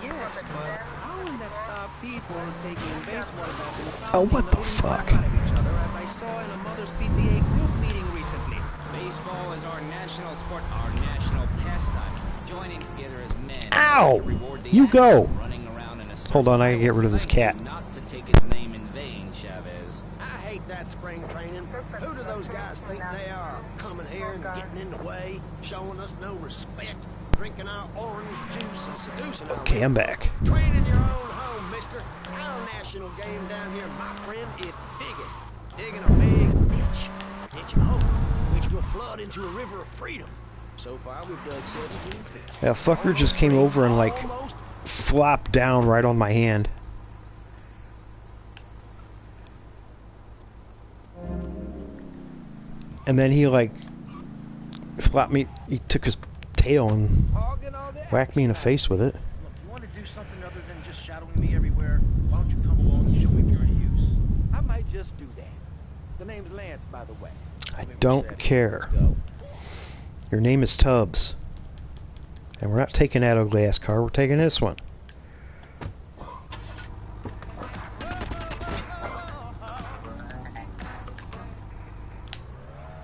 Yes, but how will that stop people taking baseball bats and Oh, what the pounding fuck? out of each other, as I saw in a Mother's PTA group meeting recently? Baseball is our national sport, our national pastime. Joining together as men. Ow! To reward the You act go! of running around in a Hold on, I circle. gotta get rid of this cat. Not to take its name in vain, Chavez. I hate that spring training. Who do those guys think they are? Coming here and getting in the way, showing us no respect, drinking our orange juice and seducing our Okay, I'm back. Training your own home, mister. Our national game down here, my friend, is digging. Digging a big ditch. Ditch of hope, which will flood into a river of freedom. So far, we've dug 17 feet. That fucker just came over and, like, flopped down right on my hand. And then he, like, flopped me. He took his tail and whacked me in the face with it. Look, you want to do something other than just shadowing me everywhere? Why don't you come along and show me if you're any use? just do that. The name's Lance, by the way. I don't care. Your name is Tubbs. And we're not taking that ugly ass car, we're taking this one.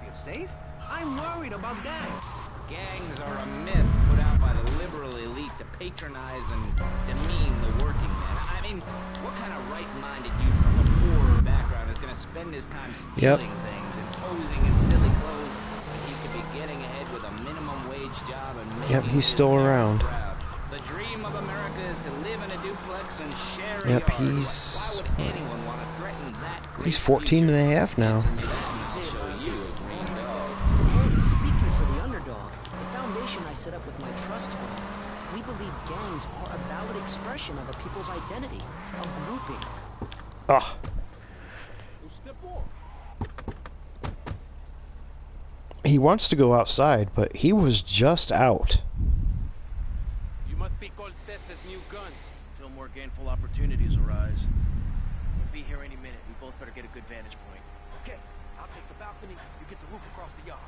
Feel safe? I'm worried about gangs. Gangs are a myth put out by the liberal elite to patronize and demean the working man. I mean, what kind of right-minded youth from a poorer background is going to spend his time stealing things and posing in silly clothes when he could be getting ahead with a minimum wage job and making Yep, he's his still parents around. proud? The dream of America is to live in a duplex and share a Yep, yard. he's... Why would anyone want to threaten that great He's 14 and a half now. I'll show you a green dog. And speaking for the underdog, the foundation I set up with my trust fund, we believe gangs are a valid expression of a people's identity, a grouping. Ugh. He wants to go outside, but he was just out. You must be Cortez's new gun until more gainful opportunities arise. We'll be here any minute. We both better get a good vantage point. Okay, I'll take the balcony. You get the roof across the yard.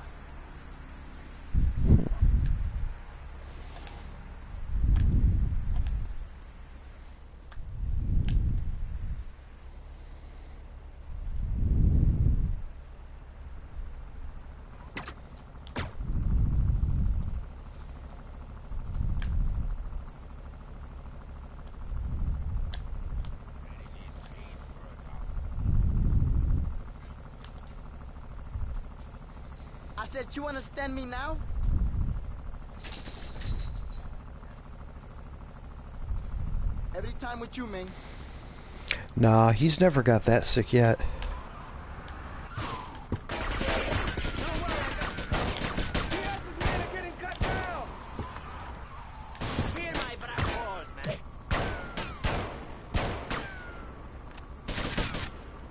I said, you understand me now? Every time with you, man. Nah, he's never got that sick yet.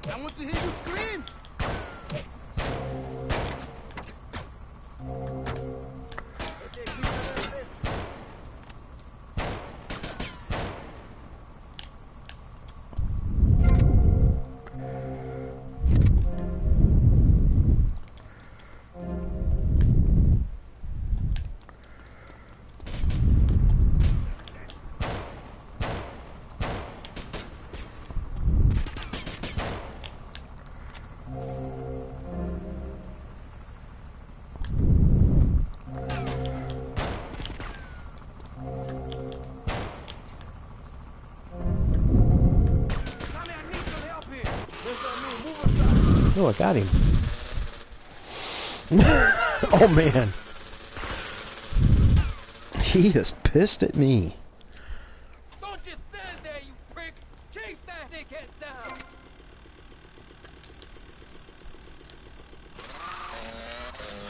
I want to hear you scream. Oh, I got him. Oh, man. He is pissed at me. Don't just stand there, you pricks! Chase that dickhead down!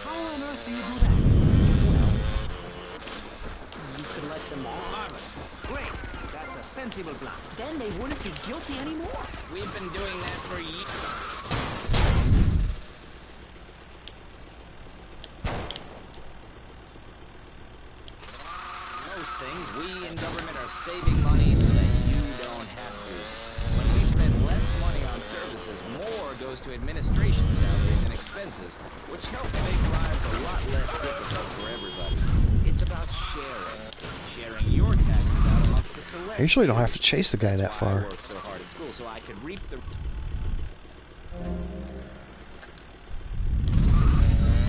How on earth do you do that? You could let them off. Marvelous. Great. That's a sensible plan. Then they wouldn't be guilty anymore. We've been doing that for years. Most things, we in government are saving money so that you don't have to. When we spend less money on services, more goes to administration salaries and expenses, which help make lives a lot less difficult for everybody. It's about sharing. Sharing your taxes out amongst the select. I usually don't have to chase the guy that That's why I far. worked so hard in school, so I could reap the...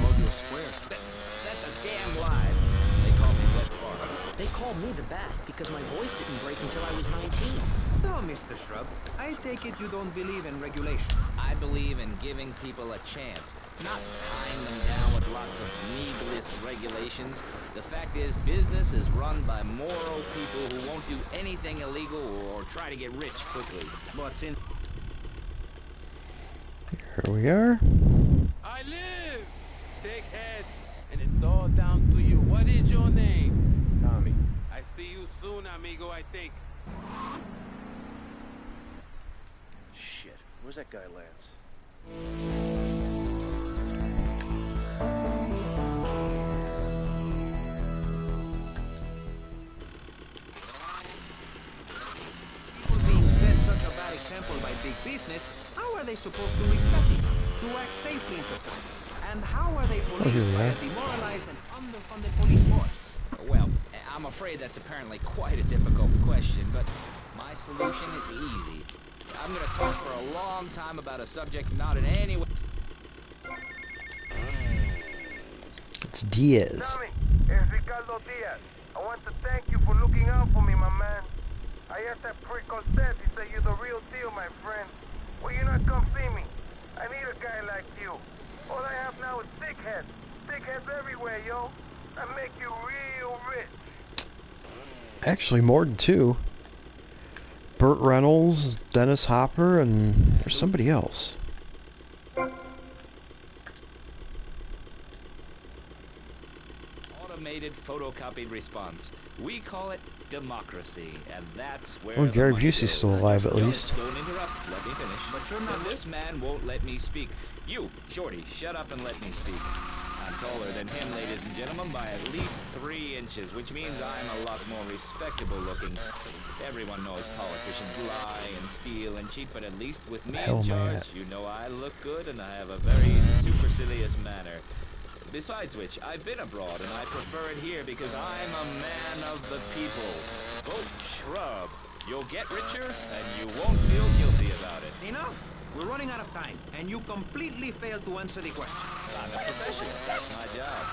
Mobile Square. That's a damn lie. They call me Wet Farm. They called me the Bat because my voice didn't break until I was 19. So, Mr. Shrub, I take it you don't believe in regulation. I believe in giving people a chance, not tying them down with lots of needless regulations. The fact is, business is run by moral people who won't do anything illegal or try to get rich quickly. What's in... Here we are. I live! Take heads, and it's all down to you. What is your name? Tommy. I see you soon, amigo, I think. Shit. Where's that guy, Lance? People being set such a bad example by big business, how are they supposed to respect each other, to act safely in society? And how are they policed by a demoralized and underfunded police force? Well, I'm afraid that's apparently quite a difficult question, but my solution is easy. I'm gonna talk for a long time about a subject not in any way... It's Diaz. Tommy, it's Ricardo Diaz. I want to thank you for looking out for me, my man. I asked that prick Cosette, he said you're the real deal, my friend. Will you not come see me? I need a guy like you. All I have now is dickheads. Dickheads everywhere, yo. I make you real rich. Actually, more than two. Burt Reynolds, Dennis Hopper, and there's somebody else. Automated photocopied response. We call it democracy, and that's where... Well, Gary Busey's still alive, at least. Don't interrupt. Let me finish. But you're not... This man won't let me speak. You, Shorty, shut up and let me speak. I'm taller than him, ladies and gentlemen, by at least 3 inches, which means I'm a lot more respectable looking. Everyone knows politicians lie and steal and cheat, but at least with me in charge, you know I look good and I have a very supercilious manner. Besides which, I've been abroad and I prefer it here because I'm a man of the people. Vote Shrub. You'll get richer and you won't feel guilty about it. Enough! We're running out of time, and you completely failed to answer the question. I'm a professional. That's my job.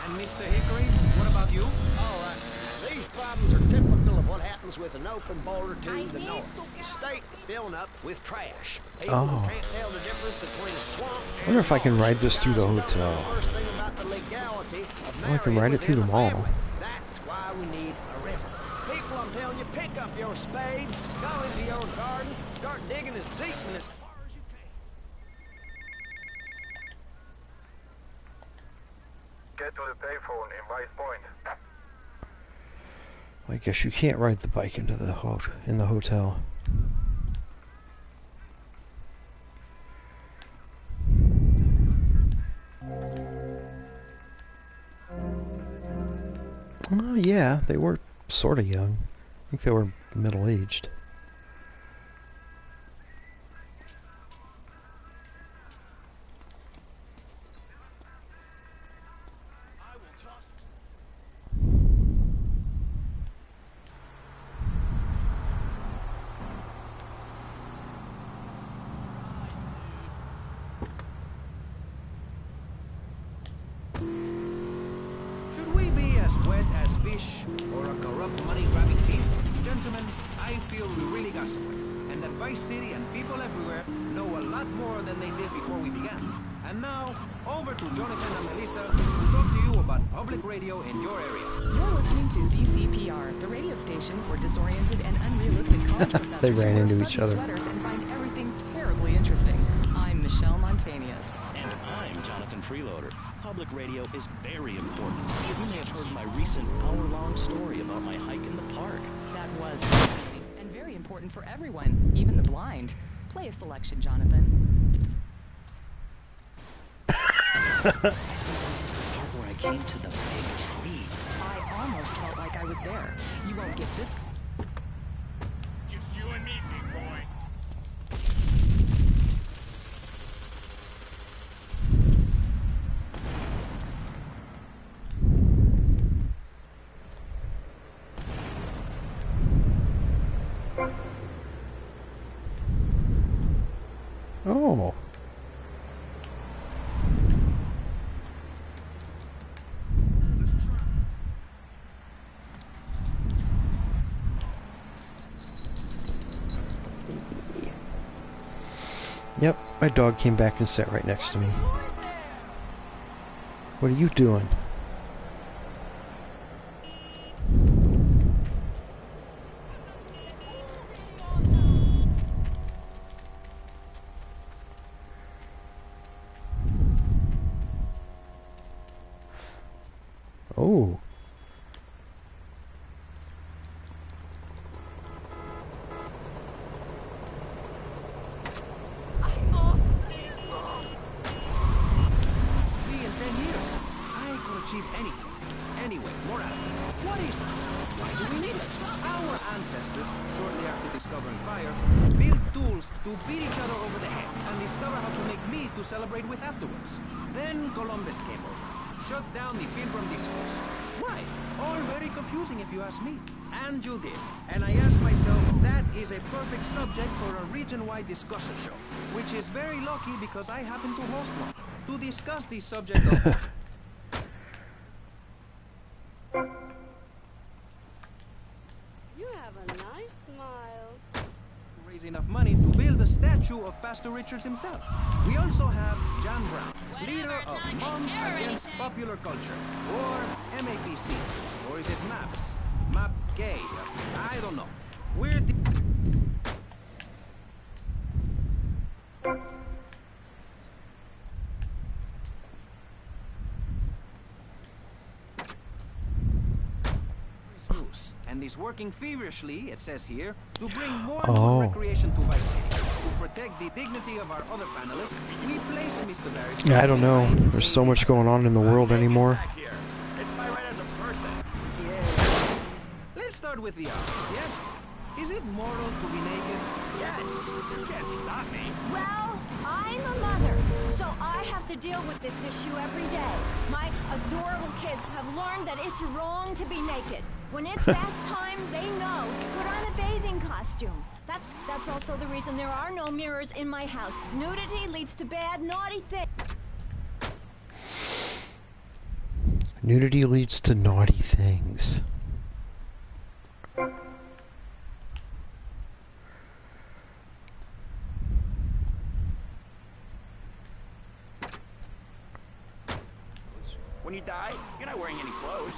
And Mr. Hickory, what about you? Oh, these problems are typical of what happens with an open border to the north. The state is filling up with trash. People can't tell the difference between swamp. I wonder if I can ride this through the hotel. First thing about the legality of I can ride it through the mall. That's why we need a river. People, I'm telling you, pick up your spades, go into your garden, start digging as deep and as far as you can. Get to the payphone in Vice Point. I guess you can't ride the bike into the hotel. Oh yeah, they were sort of young. I think they were middle-aged. Should we be as wet as fish or a corrupt money-grabbing thief? Gentlemen, I feel we really got somewhere, and that Vice City and people everywhere know a lot more than they did before we began. And now, over to Jonathan and Melissa, who talk to you about public radio in your area. You're listening to VCPR, the radio station for disoriented and unrealistic college professors They ran who into wear each fuzzy other. sweaters and find everything terribly interesting. I'm Michelle Montañez. And I'm Jonathan Freeloader. Public radio is very important. You may have heard my recent hour-long story about my hike in the park. That was fascinating and very important for everyone, even the blind. Play a selection, Jonathan. I think this is the part where I came to the big tree. I almost felt like I was there. You won't get this. Just you and me, big boy. Oh. Yep, my dog came back and sat right next to me. What are you doing? Oh. Me in 10 years, I could achieve anything. Anyway, morality. What is it? Why do we need it? Our ancestors, shortly after discovering fire, built tools to beat each other over the head and discover how to make meat to celebrate with afterwards. Then Columbus came over, shut down the Pilgrim discourse. Why? All very confusing if you ask me. And you did. And I asked myself, that is a perfect subject for a region-wide discussion show, which is very lucky because I happen to host one, to discuss the subject of... You have a nice smile. Raise enough money to build a statue of Pastor Richards himself. We also have John Brown, leader of Moms Against Popular Culture, or MAPC, or is it MAPS? MAP gay? I don't know. We're the... and is working feverishly, it says here, to bring more and more recreation to Vice City. To protect the dignity of our other panelists, we place Mr. Barry's... Yeah, I don't know. There's so much going on in the world anymore. It's my right as a person. Yeah. Let's start with the obvious, yes? Is it moral to be naked? Yes. You can't stop me. Well, I'm a mother, so I have to deal with this issue every day. My adorable kids have learned that it's wrong to be naked. When it's bath time, they know to put on a bathing costume. That's also the reason there are no mirrors in my house. Nudity leads to bad, naughty things. Nudity leads to naughty things. When you die, you're not wearing any clothes.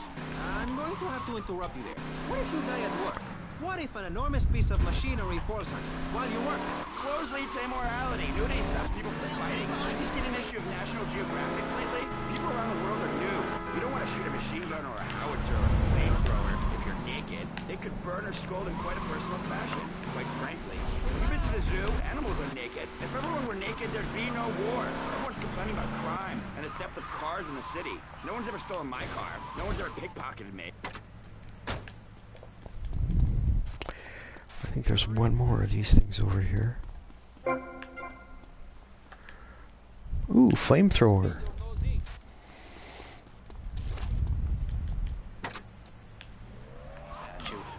I'm going to have to interrupt you there. What if you die at work? What if an enormous piece of machinery falls on you while you're working? Clothes lead to immorality. Nudity stops people from fighting. Have you seen an issue of National Geographic lately? People around the world are nude. You don't want to shoot a machine gun or a howitzer or a flamethrower if you're naked. It could burn or scald in quite a personal fashion. Quite frankly, have you been to the zoo? Animals are naked. If everyone were naked, there'd be no war. Everyone's complaining about crime and the theft of cars in the city. No one's ever stolen my car. No one's ever pickpocketed me. I think there's one more of these things over here. Ooh, flamethrower.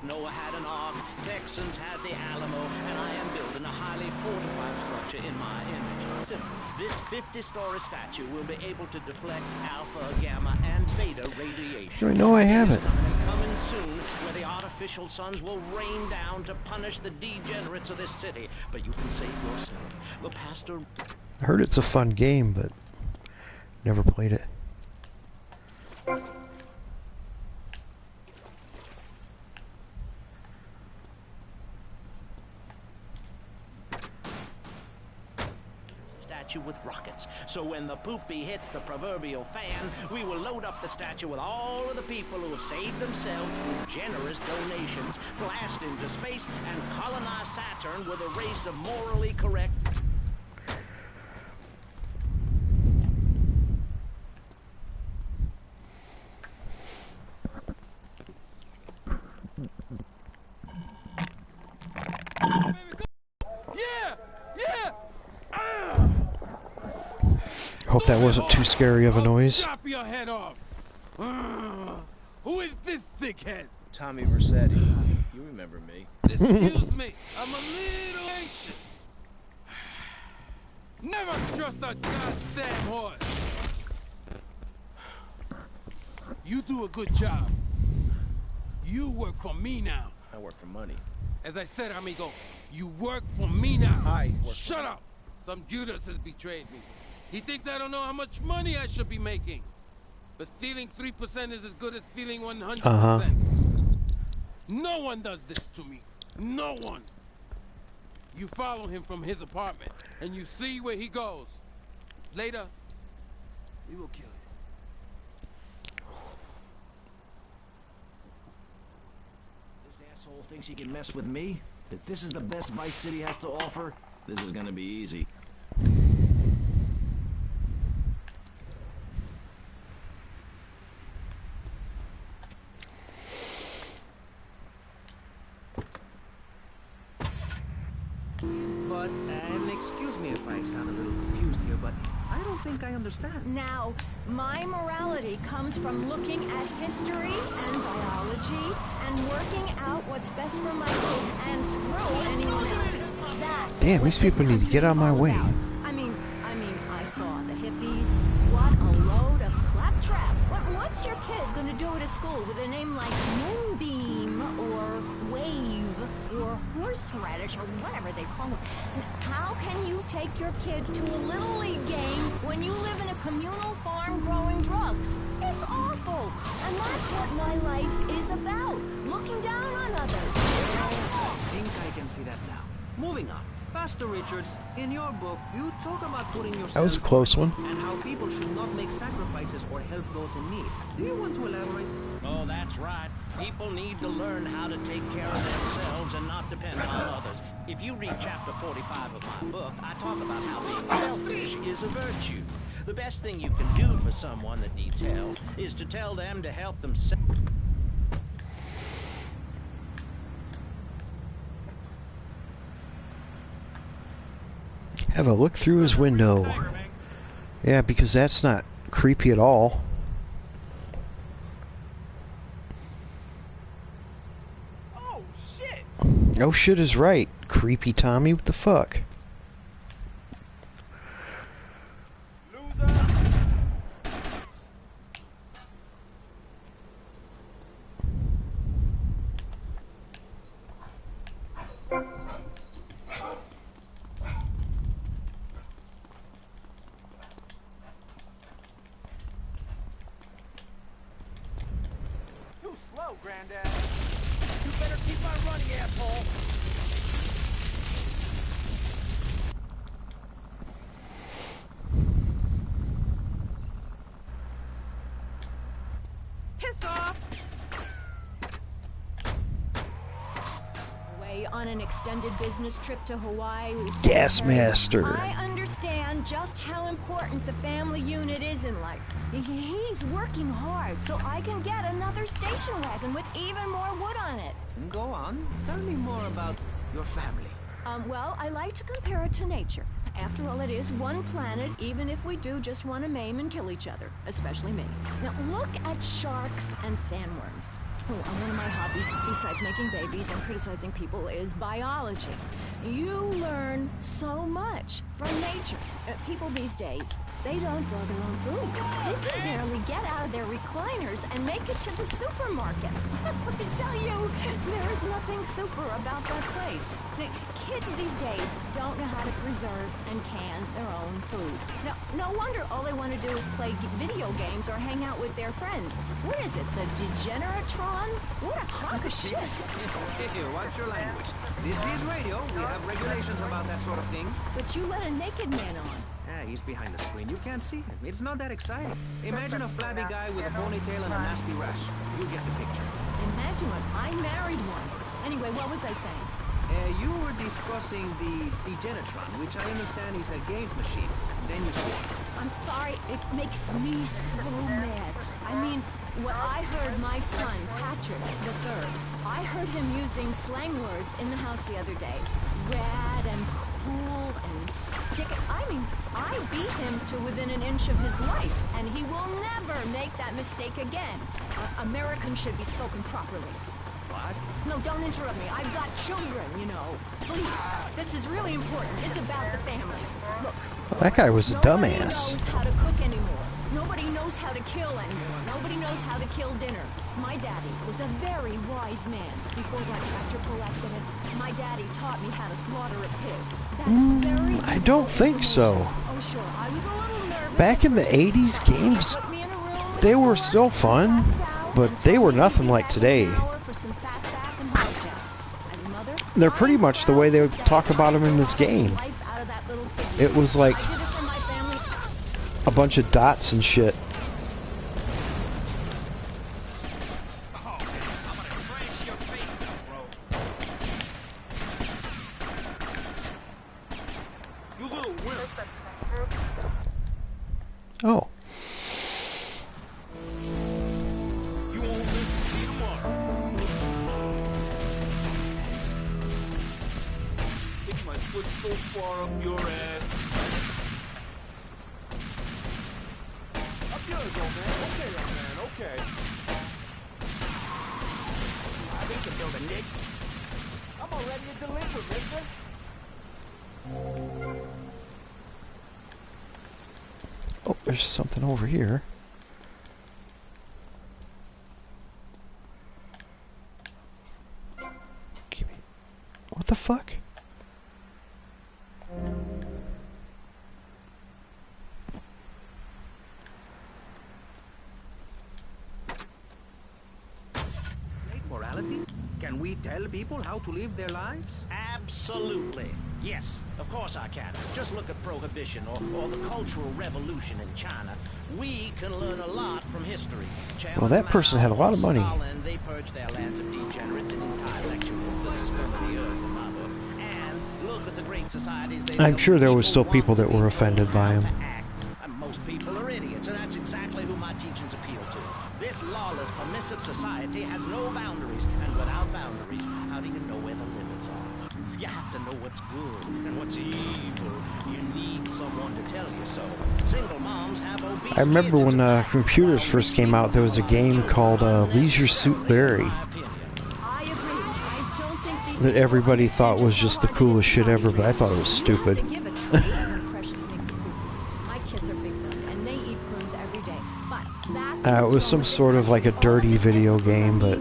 Noah had an ark, Texans had the Alamo, and I am building a highly fortified structure in my image. Simple. This 50-story statue will be able to deflect alpha, gamma, and beta radiation. I know I have it. Coming soon, where the artificial suns will rain down to punish the degenerates of this city. But you can save yourself. The pastor... I heard it's a fun game, but never played it. With rockets, so when the poopy hits the proverbial fan, we will load up the statue with all of the people who have saved themselves through generous donations, blast into space, and colonize Saturn with a race of morally correct... Hope that wasn't too scary of a noise. Chop your head off. Who is this dickhead? Tommy Vercetti. You remember me. Excuse me, I'm a little anxious. Never trust a goddamn horse. You do a good job. You work for me now. I work for money. As I said, amigo, you work for me now. I work Shut up! Some Judas has betrayed me. He thinks I don't know how much money I should be making. But stealing 3% is as good as stealing 100%. No one does this to me. No one. You follow him from his apartment, and you see where he goes. Later, we will kill him. This asshole thinks he can mess with me? If this is the best Vice City has to offer, this is gonna be easy. but, and excuse me if I sound a little confused here, but I don't think I understand. Now, my morality comes from looking at history and biology and working out what's best for my kids and screw anyone else. That's Damn, these people need to get out of my way. I mean, I saw the hippies. What a load of claptrap. What's your kid gonna do at a school with a name like Moonbeam or Wave or Horseradish or whatever they call them? How can you take your kid to a Little League game when you live in a communal farm growing drugs? It's awful. And that's what my life is about. Looking down on others. Yes, I think I can see that now. Moving on. Pastor Richards, in your book, you talk about putting yourself That was a close one. and how people should not make sacrifices or help those in need. Do you want to elaborate? Oh, that's right. People need to learn how to take care of themselves and not depend on others. If you read chapter 45 of my book, I talk about how being selfish is a virtue. The best thing you can do for someone that needs help is to tell them to help themselves. Have a look through his window. Yeah, because that's not creepy at all. Oh shit! Oh shit is right. Creepy Tommy, what the fuck? Too slow, Granddad. You better keep on running, asshole. Piss off! Away on an extended business trip to Hawaii. Gas master. I understand just how important the family unit is in life. He's working hard so I can get another station wagon with even more wood on it. Go on. Tell me more about your family. Well, I like to compare it to nature. After all, it is one planet, even if we do just want to maim and kill each other, especially me. Now, look at sharks and sandworms. Oh, one of my hobbies, besides making babies and criticizing people, is biology. You learn so much from nature. People these days, they don't grow their own food. They can barely get out of their recliners and make it to the supermarket. Let me tell you, there is nothing super about that place. Kids these days don't know how to preserve and can their own food. Now, no wonder all they want to do is play video games or hang out with their friends. What is it, the Degeneratron? What a crock of shit. Hey, watch your language. This is radio. We have regulations about that sort of thing. But you let a naked man on. Yeah, he's behind the screen. You can't see him. It's not that exciting. Imagine a flabby guy with a ponytail and a nasty rash. You get the picture. Imagine what I married one. Anyway, what was I saying? You were discussing the Degenatron, which I understand is a games machine. Then you swore. I'm sorry, it makes me so mad. I mean, what I heard my son, Patrick III, I heard him using slang words in the house the other day. Rad and cool and stick it. I mean, I beat him to within an inch of his life, and he will never make that mistake again. Americans should be spoken properly. What? No, don't interrupt me. I've got children, you know. Please, this is really important. It's about the family. Look. Well, that guy was a Nobody dumbass. knows how to cook anymore. Nobody knows how to kill anymore. Nobody knows how to kill dinner. My daddy was a very wise man. Before that tractor pull accident, my daddy taught me how to slaughter a pig. That's very I don't think so. Oh, sure. I was a little nervous. Back in the 80s, games, they were still fun, but they were nothing like today. They're pretty much the way they would talk about them in this game. It was like a bunch of dots and shit. Oh. You won't live to see tomorrow. It's my foot so far up your ass. Up yours, old man. Okay, young man, okay. I think you build a nick. I'm already a delinquent, mister. Oh, there's something over here. What the fuck? Morality? Can we tell people how to live their lives? Absolutely. Yes, of course I can. Just look at Prohibition or the Cultural Revolution in China. We can learn a lot from history. Well, that person had a lot of money. Stalin, they purged their lands of degenerates and intellectuals, the scum of the earth, mother. And look at the great societies they I'm built. sure there was still people that were offended by him. And most people are idiots, and that's exactly who my teachings appeal to. This lawless, permissive society has no boundaries, and without boundaries, how do you know where the limits are? You have to know what's good and what's evil. You need someone to tell you so. Single moms have obese I remember when computers first came out, there was a game called Leisure Suit Larry that everybody thought was just the coolest shit ever, but I thought it was stupid. It was some sort of like a dirty video game, but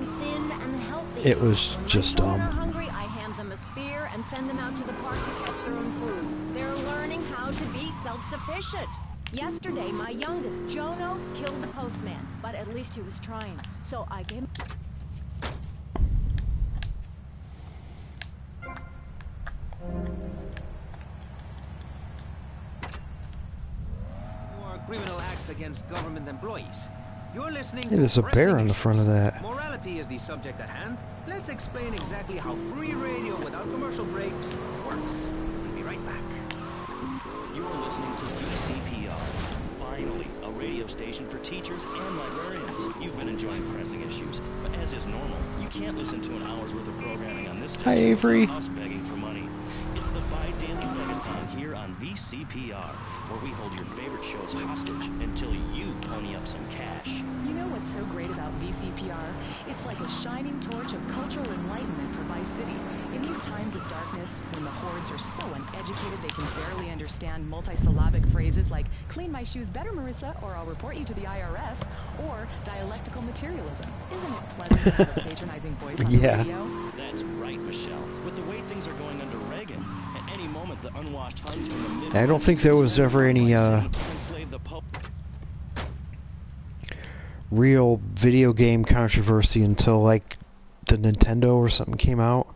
it was just dumb. Hungry, I hand them a spear and send them out to the park to catch their own food. They're learning how to be self-sufficient. Yesterday, my youngest, Jono, killed the postman, but at least he was trying. So I gave him... Or criminal acts against government employees. You're listening Hey, there's a bear on the front of that. Morality is the subject at hand. Let's explain exactly how free radio without commercial breaks works. We'll be right back. You're listening to VCPR. Finally, a radio station for teachers and librarians. You've been enjoying pressing issues, but as is normal, you can't listen to an hour's worth of programming on this station Hi, Avery. without us begging for money. It's the bi-daily begathon here on VCPR, where we hold your favorite shows hostage until you pony up some cash. You know what's so great about VCPR? It's like a shining torch of cultural enlightenment for Vice City. In these times of darkness, when the hordes are so uneducated they can barely understand multisyllabic phrases like, clean my shoes better, Marissa, or I'll report you to the IRS, or dialectical materialism. Isn't it pleasant to have a patronizing voice on the radio? That's right, Michelle. With the way things are going under Reagan, at any moment the unwashed Huns from the mid I don't think there was ever any real video game controversy until like the Nintendo or something came out.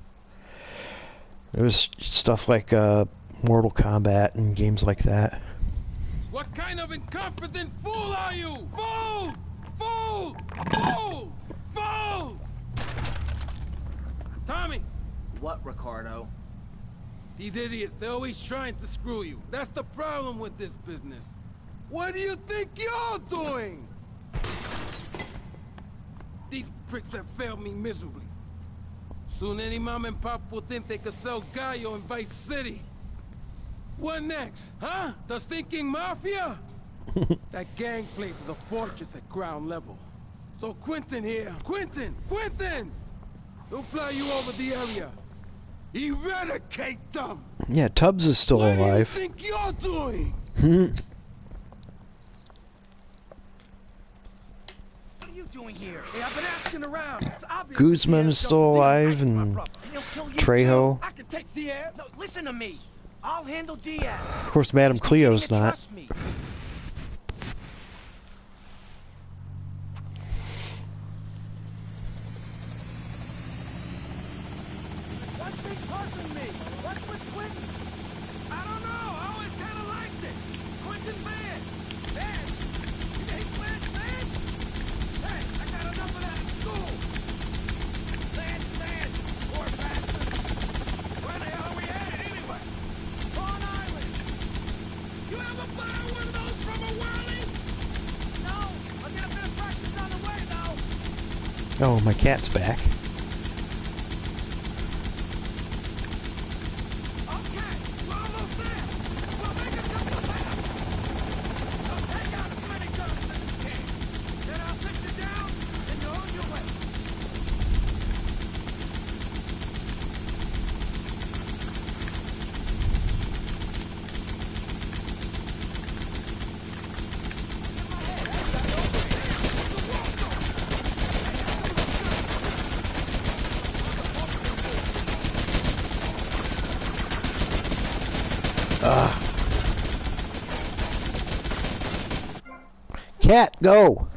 There was stuff like Mortal Kombat and games like that. What kind of incompetent fool are you? Fool! Fool! Fool! Fool! Tommy! What, Ricardo? These idiots, they're always trying to screw you. That's the problem with this business. What do you think you're doing? These pricks have failed me miserably. Soon any mom and pop will think they could sell Gallo in Vice City. What next, huh? The stinking mafia? That gang place is a fortress at ground level. So Quentin here, Quentin! He'll fly you over the area. Eradicate them! Yeah, Tubbs is still alive. What do you think you're doing? What are you doing here? Hey, I've been asking around. It's obvious. Guzman is still alive, and Trejo. I can take Diaz. No, listen to me. I'll handle Diaz. Of course, Madame Cleo's not. Trust me. What's been causing me? What's with Quentin? I don't know. I always kind of liked it. Quentin Van. Van? You hate Van? Hey, I got enough of that in school. Van. Poor bastard. Where the hell are we headed anyway? Long Island. You ever fire one of those from a whirly? No. I'll get a bit of practice on the way, though. Oh, my cat's back. Okay, well, Cat, go!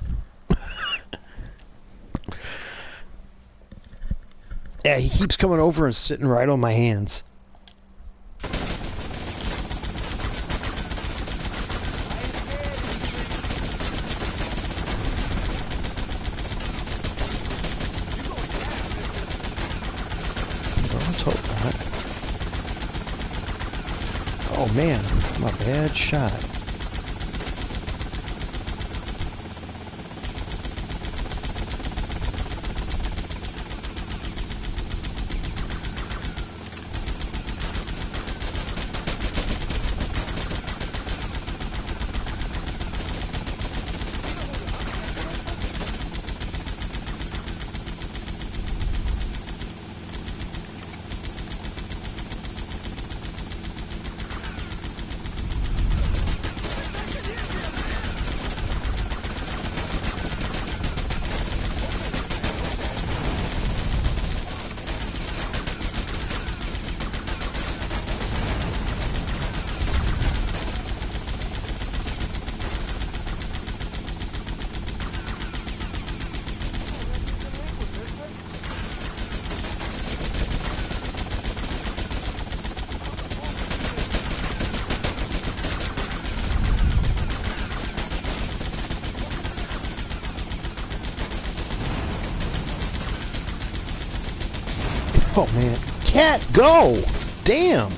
Yeah, he keeps coming over and sitting right on my hands. Well, let's hope not. Oh man, I'm a bad shot. Oh man, Cat, go! Damn!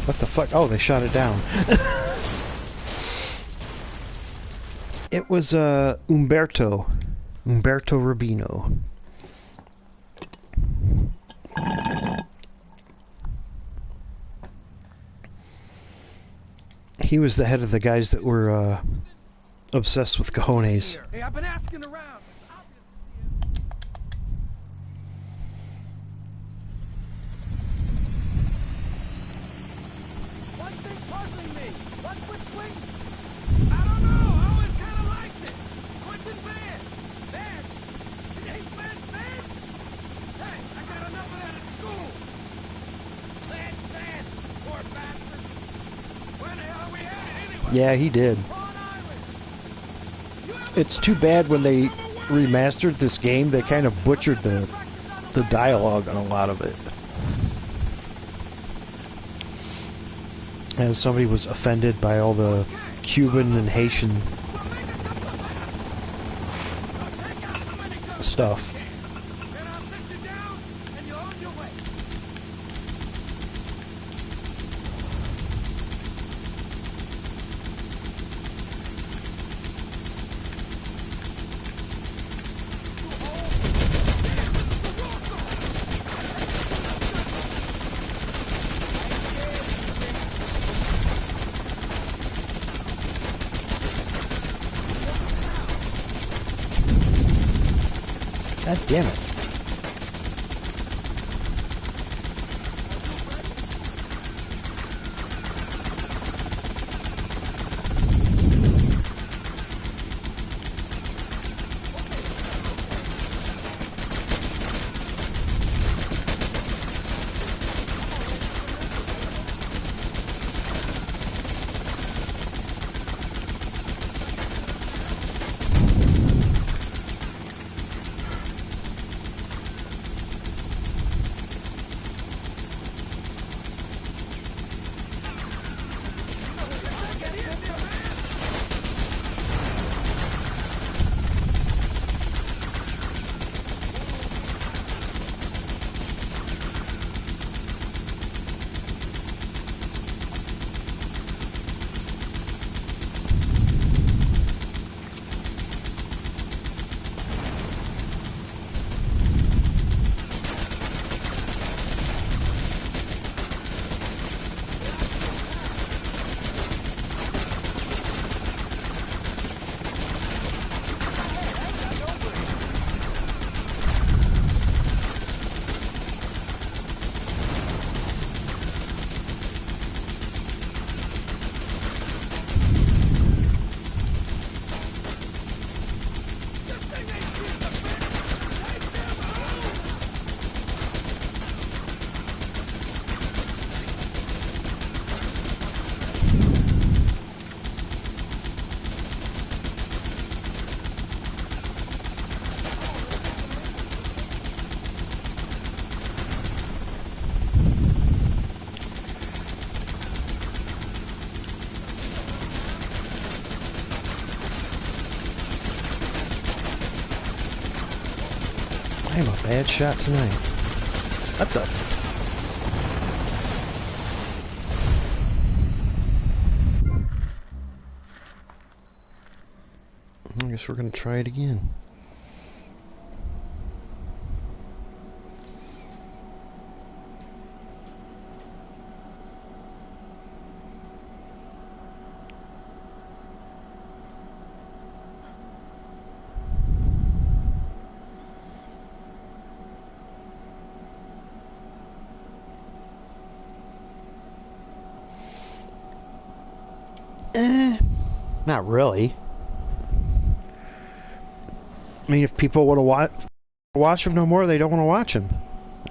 What the fuck? Oh, they shot it down. It was Umberto Rubino. He was the head of the guys that were obsessed with cojones. Hey, I've been asking around. One thing puzzling me. What's with Quentin? I don't know. I always kind of liked it. Quentin Vance. Vance? It ain't Vance Vance? Hey, I got enough of that at school. Vance Vance, poor bastard. Where the hell are we headed anyway? Yeah, he did. It's too bad when they remastered this game, they kind of butchered the dialogue on a lot of it. As somebody was offended by all the Cuban and Haitian stuff. God damn it. Bad shot tonight. What the? I guess we're gonna try it again. Not really. I mean, if people want to watch them no more, they don't want to watch them.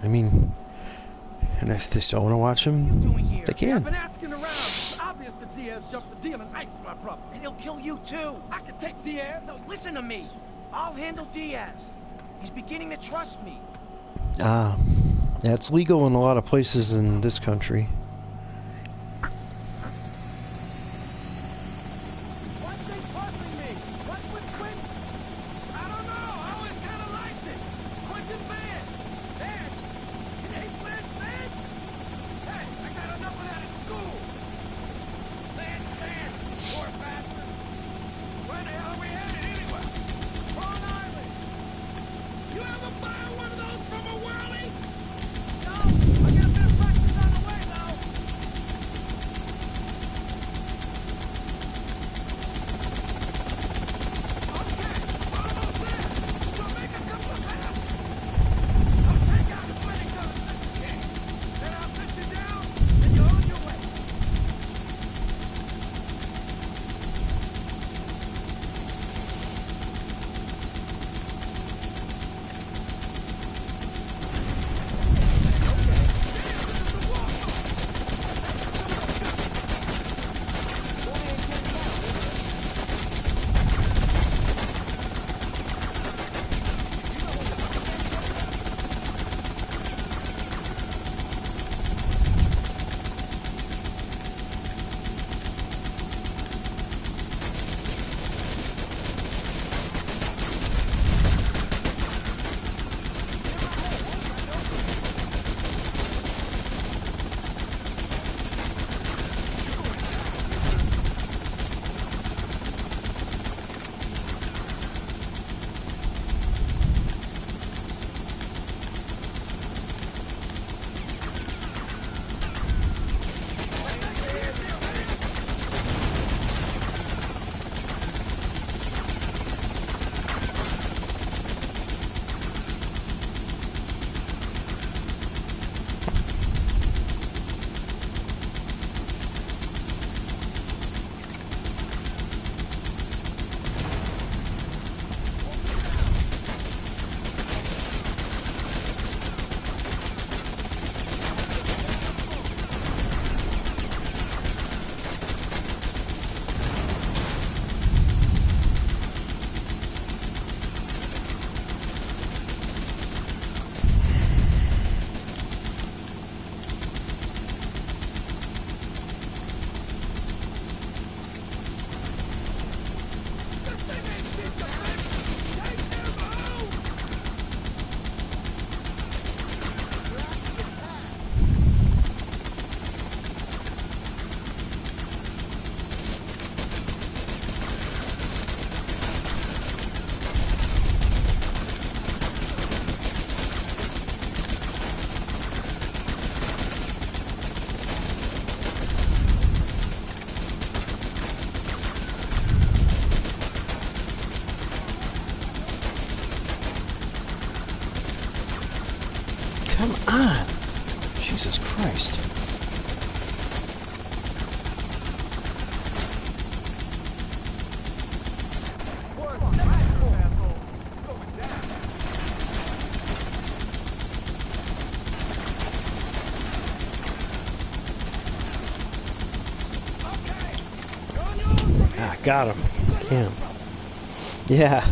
I mean, and if they still want to watch them, they can. I've been asking around. It's obvious that Diaz jumped the deal and iced my brother. And he'll kill you too. I can take Diaz. No, listen to me. I'll handle Diaz. He's beginning to trust me. Yeah, it's legal in a lot of places in this country. Come on! Jesus Christ. Ah, got him. Damn. Yeah.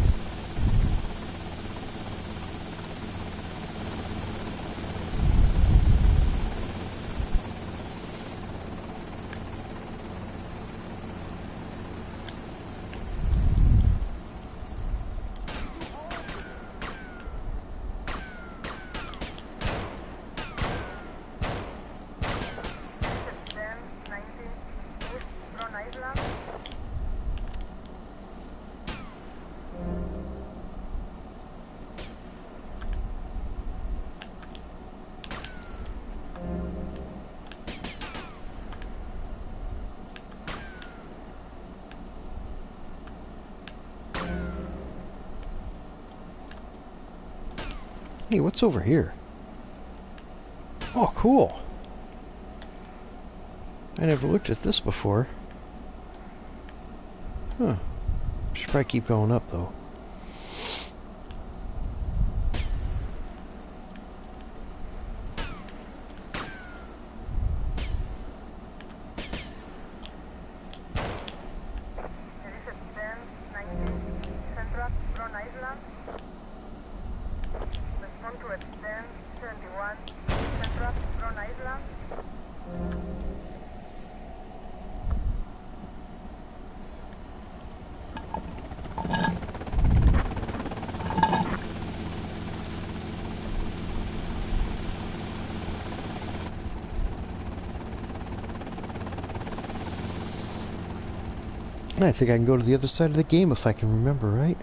Hey, what's over here? Oh, cool. I never looked at this before. Huh. Should probably keep going up, though. I think I can go to the other side of the game if I can remember, right?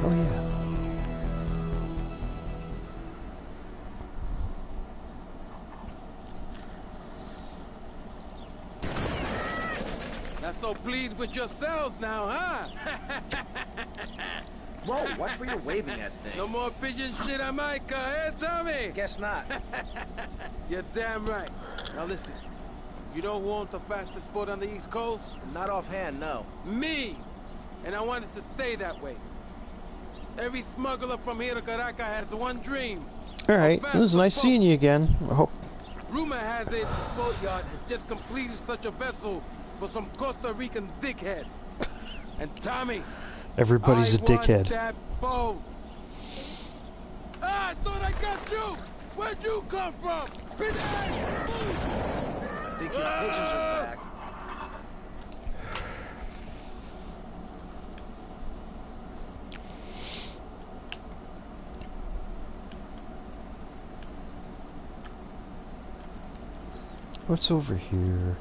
Oh yeah. Not so pleased with yourselves now, huh? Whoa, watch where you're waving at thing. No more pigeon shit on my car, eh, Tommy? Guess not. You're damn right. Now listen, you know who owns the fastest boat on the East Coast? Not offhand, no. Me! And I want it to stay that way. Every smuggler from here to Caracas has one dream. Alright, it was nice seeing you again. I hope. Rumor has it the boatyard has just completed such a vessel for some Costa Rican dickhead. And Tommy, Everybody's a dickhead. That boat. Ah, I thought I got you! Where'd you come from? I think your pigeons are back. What's over here?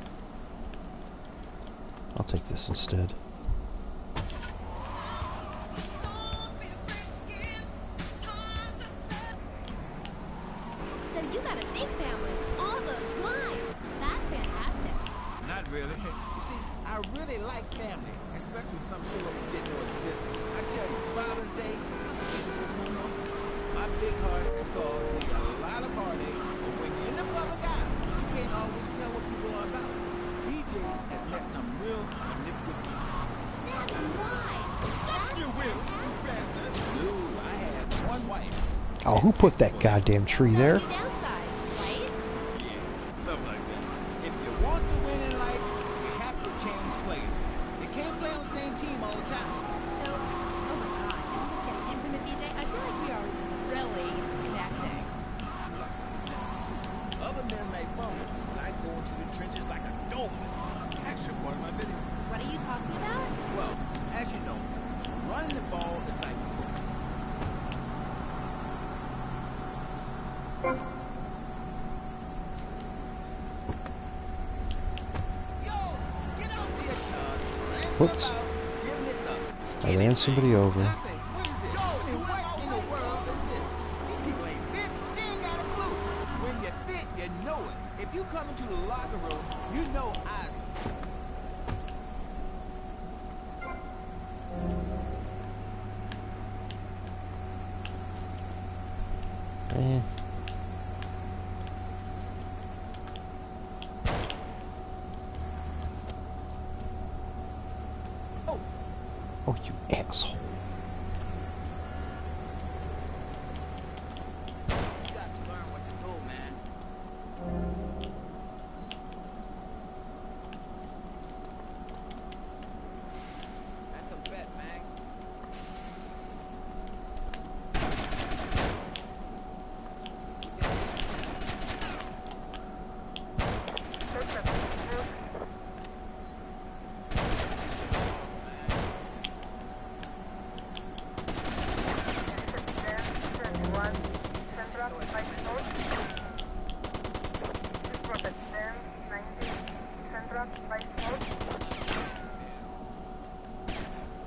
I'll take this instead. So you got a big family. All those lines. That's fantastic. Not really. You see, I really like family, especially some show-ups didn't know existed. I tell you, Father's Day, I'm scared to go to my mama. My big heart has caused me a lot of heartache, but when you're in the public eye, you can't always tell what people are about. BJ has met some real magnificent people. 7 wives. That's fantastic. No, I had one wife. Oh, who put that goddamn tree there? Something like that. If you want to win in life, you have to change players. You can't play on the same team all the time. So, oh my god, isn't this getting intimate, BJ? I feel like we are really connecting. Other men may fumble, but I go into the trenches like a doorman. It's actually part of my video. What are you talking about? Well, as you know, running the ball is like... Whoops. I ran somebody over. What is this? I mean, what in the world is this? These people ain't fit. They ain't got a clue. When you fit, you know it. If you come into the locker room, you know I see. Oh, you asshole. You got to learn what to do, man. That's a bet, Mag.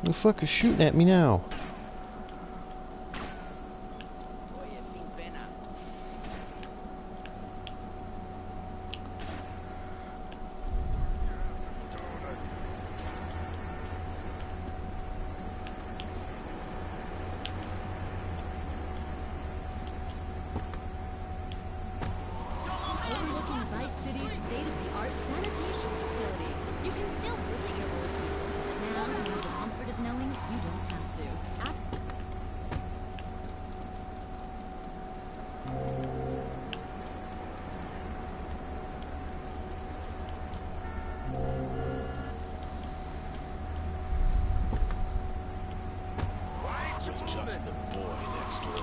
Who the fuck is shooting at me now? talking Vice City's state-of-the-art sanitation facilities. You can still visit your old people, but now you have the comfort of knowing you don't have to. With just the boy next door.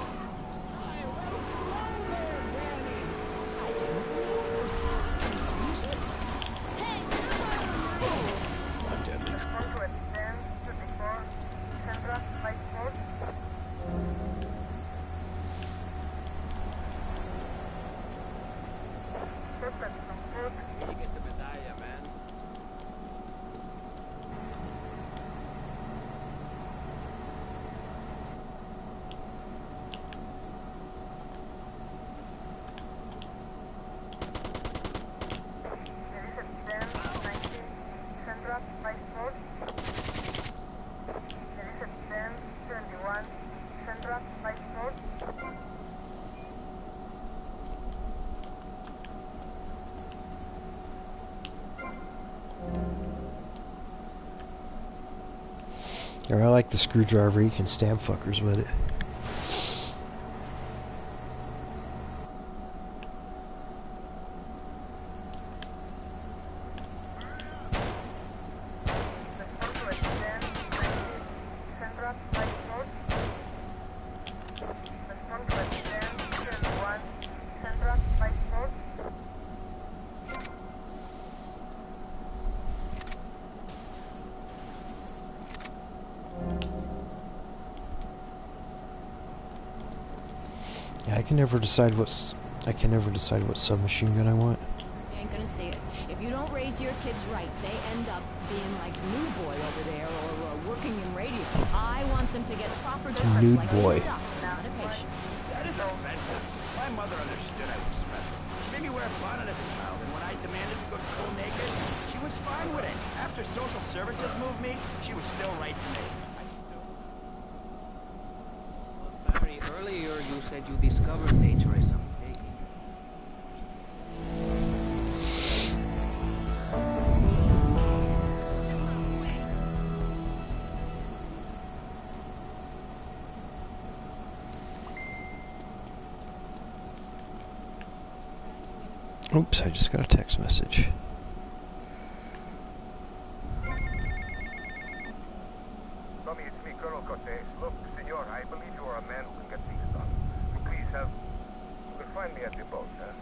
A deadly. You get the medalla, man. Or I like the screwdriver, you can stab fuckers with it. I can never decide what submachine gun I want. You ain't gonna see it. If you don't raise your kids right, they end up being like Nude Boy over there or working in radio. I want them to get proper jobs like Boy. a duck, not a patient. That is offensive. My mother understood I was special. She made me wear a bonnet as a child, and when I demanded to go to school naked, she was fine with it. After social services moved me, she was still right to me. Barry, earlier you said you discovered naturism. Oops, I just got a text message. Tommy, it's me, Colonel Cote. Look, senor, I believe you are a man who can get things done. So please have... You can find me at the boat, huh?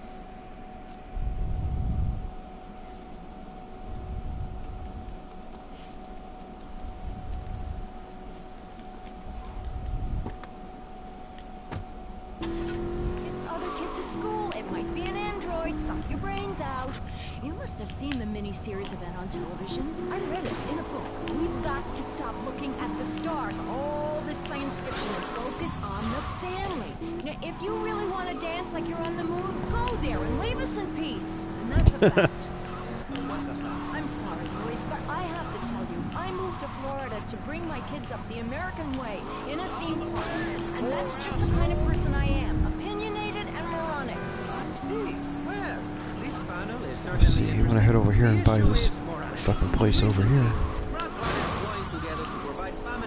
Kiss other kids at school. It might be an android. Suck your brains out. You must have seen the mini-series event on television. I read it in a book. We've got to stop looking at the stars, all this science fiction, and focus on the family. Now, if you really want to dance like you're on the moon, go there and leave us in peace. And that's a fact. What's the fact? I'm sorry, boys, but I have to tell you, I moved to Florida to bring my kids up the American way, in a theme park. And that's just the kind of person I am, opinionated and moronic. I see. Well, this panel is See, certainly I'm gonna head over here and buy this fucking place over here.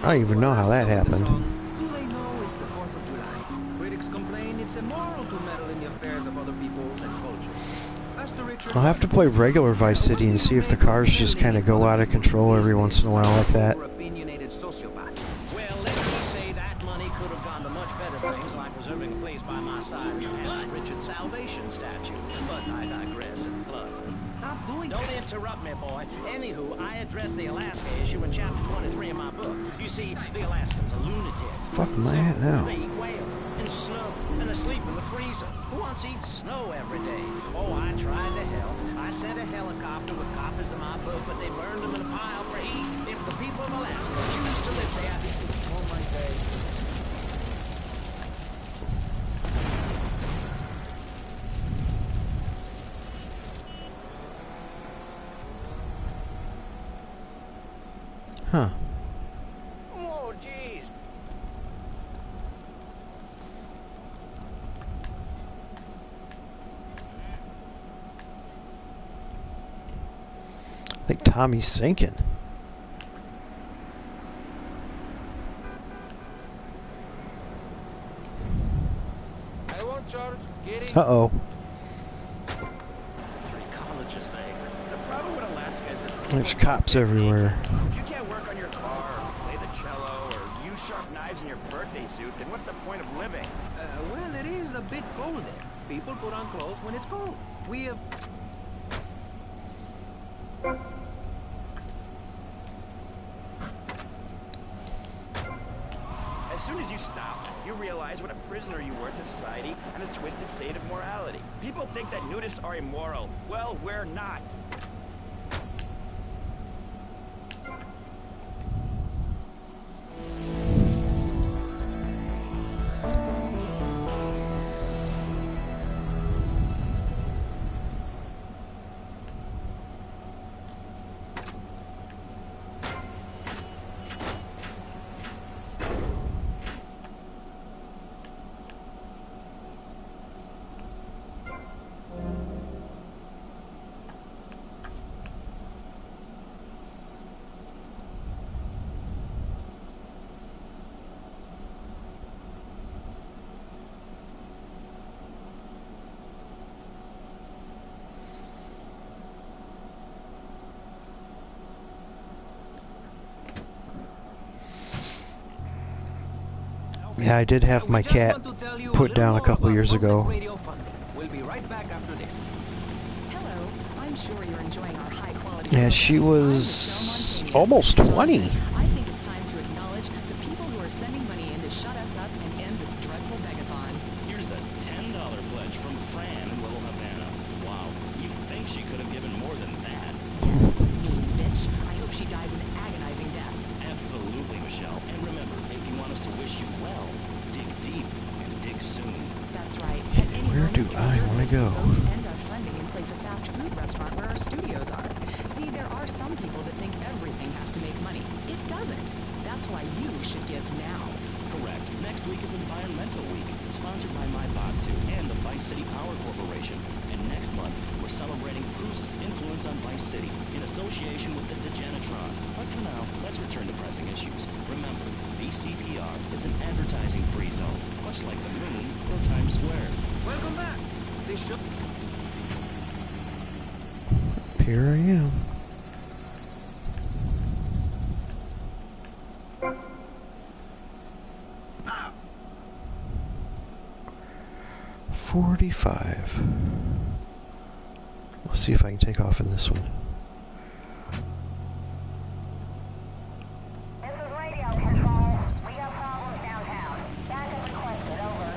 I don't even know how that happened. Do they know it's the 4th of July? Critics complain it's immoral to meddle in the affairs of other peoples and cultures. I'll have to play regular Vice City and see if the cars just kind of go out of control every once in a while like that. Opinionated sociopath. Well, let me say that money could have gone to much better things, like preserving a place by my side in the Hanson Richard Salvation statue. But I digress and plug. Stop doing Don't interrupt me, boy. Anywho, I address the Alaska issue in chapter 23 of my book. You see, the Alaskans are lunatics. Fuck am I at now? They eat whale and snow and they sleep in the freezer. Who wants to eat snow every day? Oh, I tried to help. I sent a helicopter with copies of my book, but they burned them in a pile for heat. If the people of Alaska choose to live there, oh my day. Huh. Oh, jeez. think Tommy's sinking. I won't charge. Get in. Uh-oh. Colleges, the problem with Alaska is that There's cops everywhere. if you can't work on your car, or play the cello, or use sharp knives in your birthday suit, then what's the point of living? Well, it is a bit cold there. People put on clothes when it's cold. We have... As soon as you stop, you realize what a prisoner you were to society and a twisted state of morality. People think that nudists are immoral. Well, we're not. Yeah, I did have my cat put down a couple years ago. We'll be right back after this. Hello. I'm sure you're enjoying our high quality. Yeah, she was almost 20. I think it's time to acknowledge the people who are sending money in to shut us up and end this dreadful begathon. Here's a $10 pledge from Fran in Little Havana. Wow, you think she could have given more than that? Yes, mean bitch. I hope she dies an agonizing death. Absolutely, Michelle. And remember, if you want us to wish you well, dig deep and dig soon. That's right. At any Where do I want to go? vote to end our funding and place a fast food restaurant where our studios are. See, there are some people that think everything has to make money. It doesn't. That's why you should give now. Correct. Next week is Environmental Week, sponsored by Maibatsu and the Vice City Power Corporation. And next month, we're celebrating Proust's influence on Vice City in association with the Degenitron. But for now, let's return to pressing issues. Remember, VCPR is an advertising-free zone, much like the Moon or Times Square. Welcome back. This show... Here I am. Ah. 45. Let's see if I can take off in this one. This is radio control. We got problems downtown. Backup requested, over.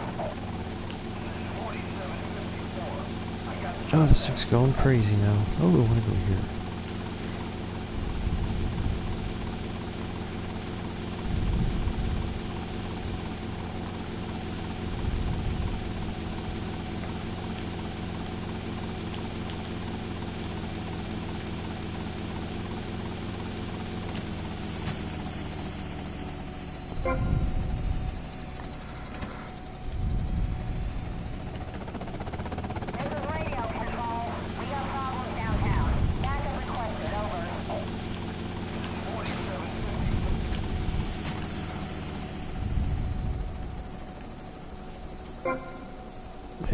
Oh, this thing's going crazy now. Oh, I want to go here.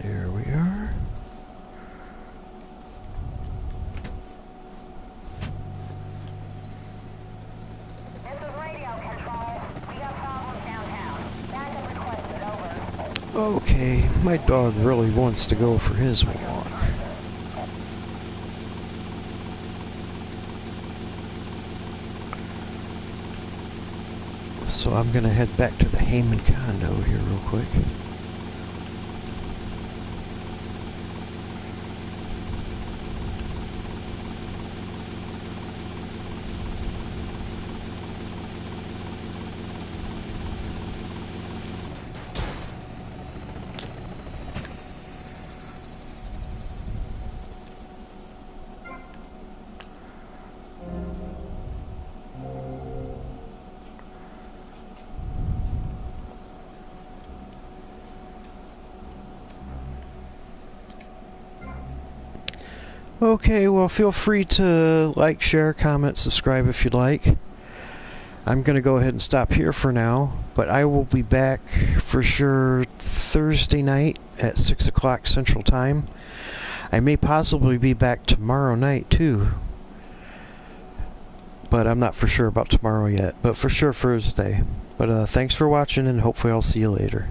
There we are. This is radio control. We got problems downtown. Backup requested, over. Okay, my dog really wants to go for his walk. So I'm gonna head back to the Heyman condo here real quick. Okay, well, feel free to like, share, comment, subscribe if you'd like. I'm going to go ahead and stop here for now, but I will be back for sure Thursday night at 6 o'clock Central Time. I may possibly be back tomorrow night, too. But I'm not for sure about tomorrow yet, but for sure Thursday. But thanks for watching, and hopefully I'll see you later.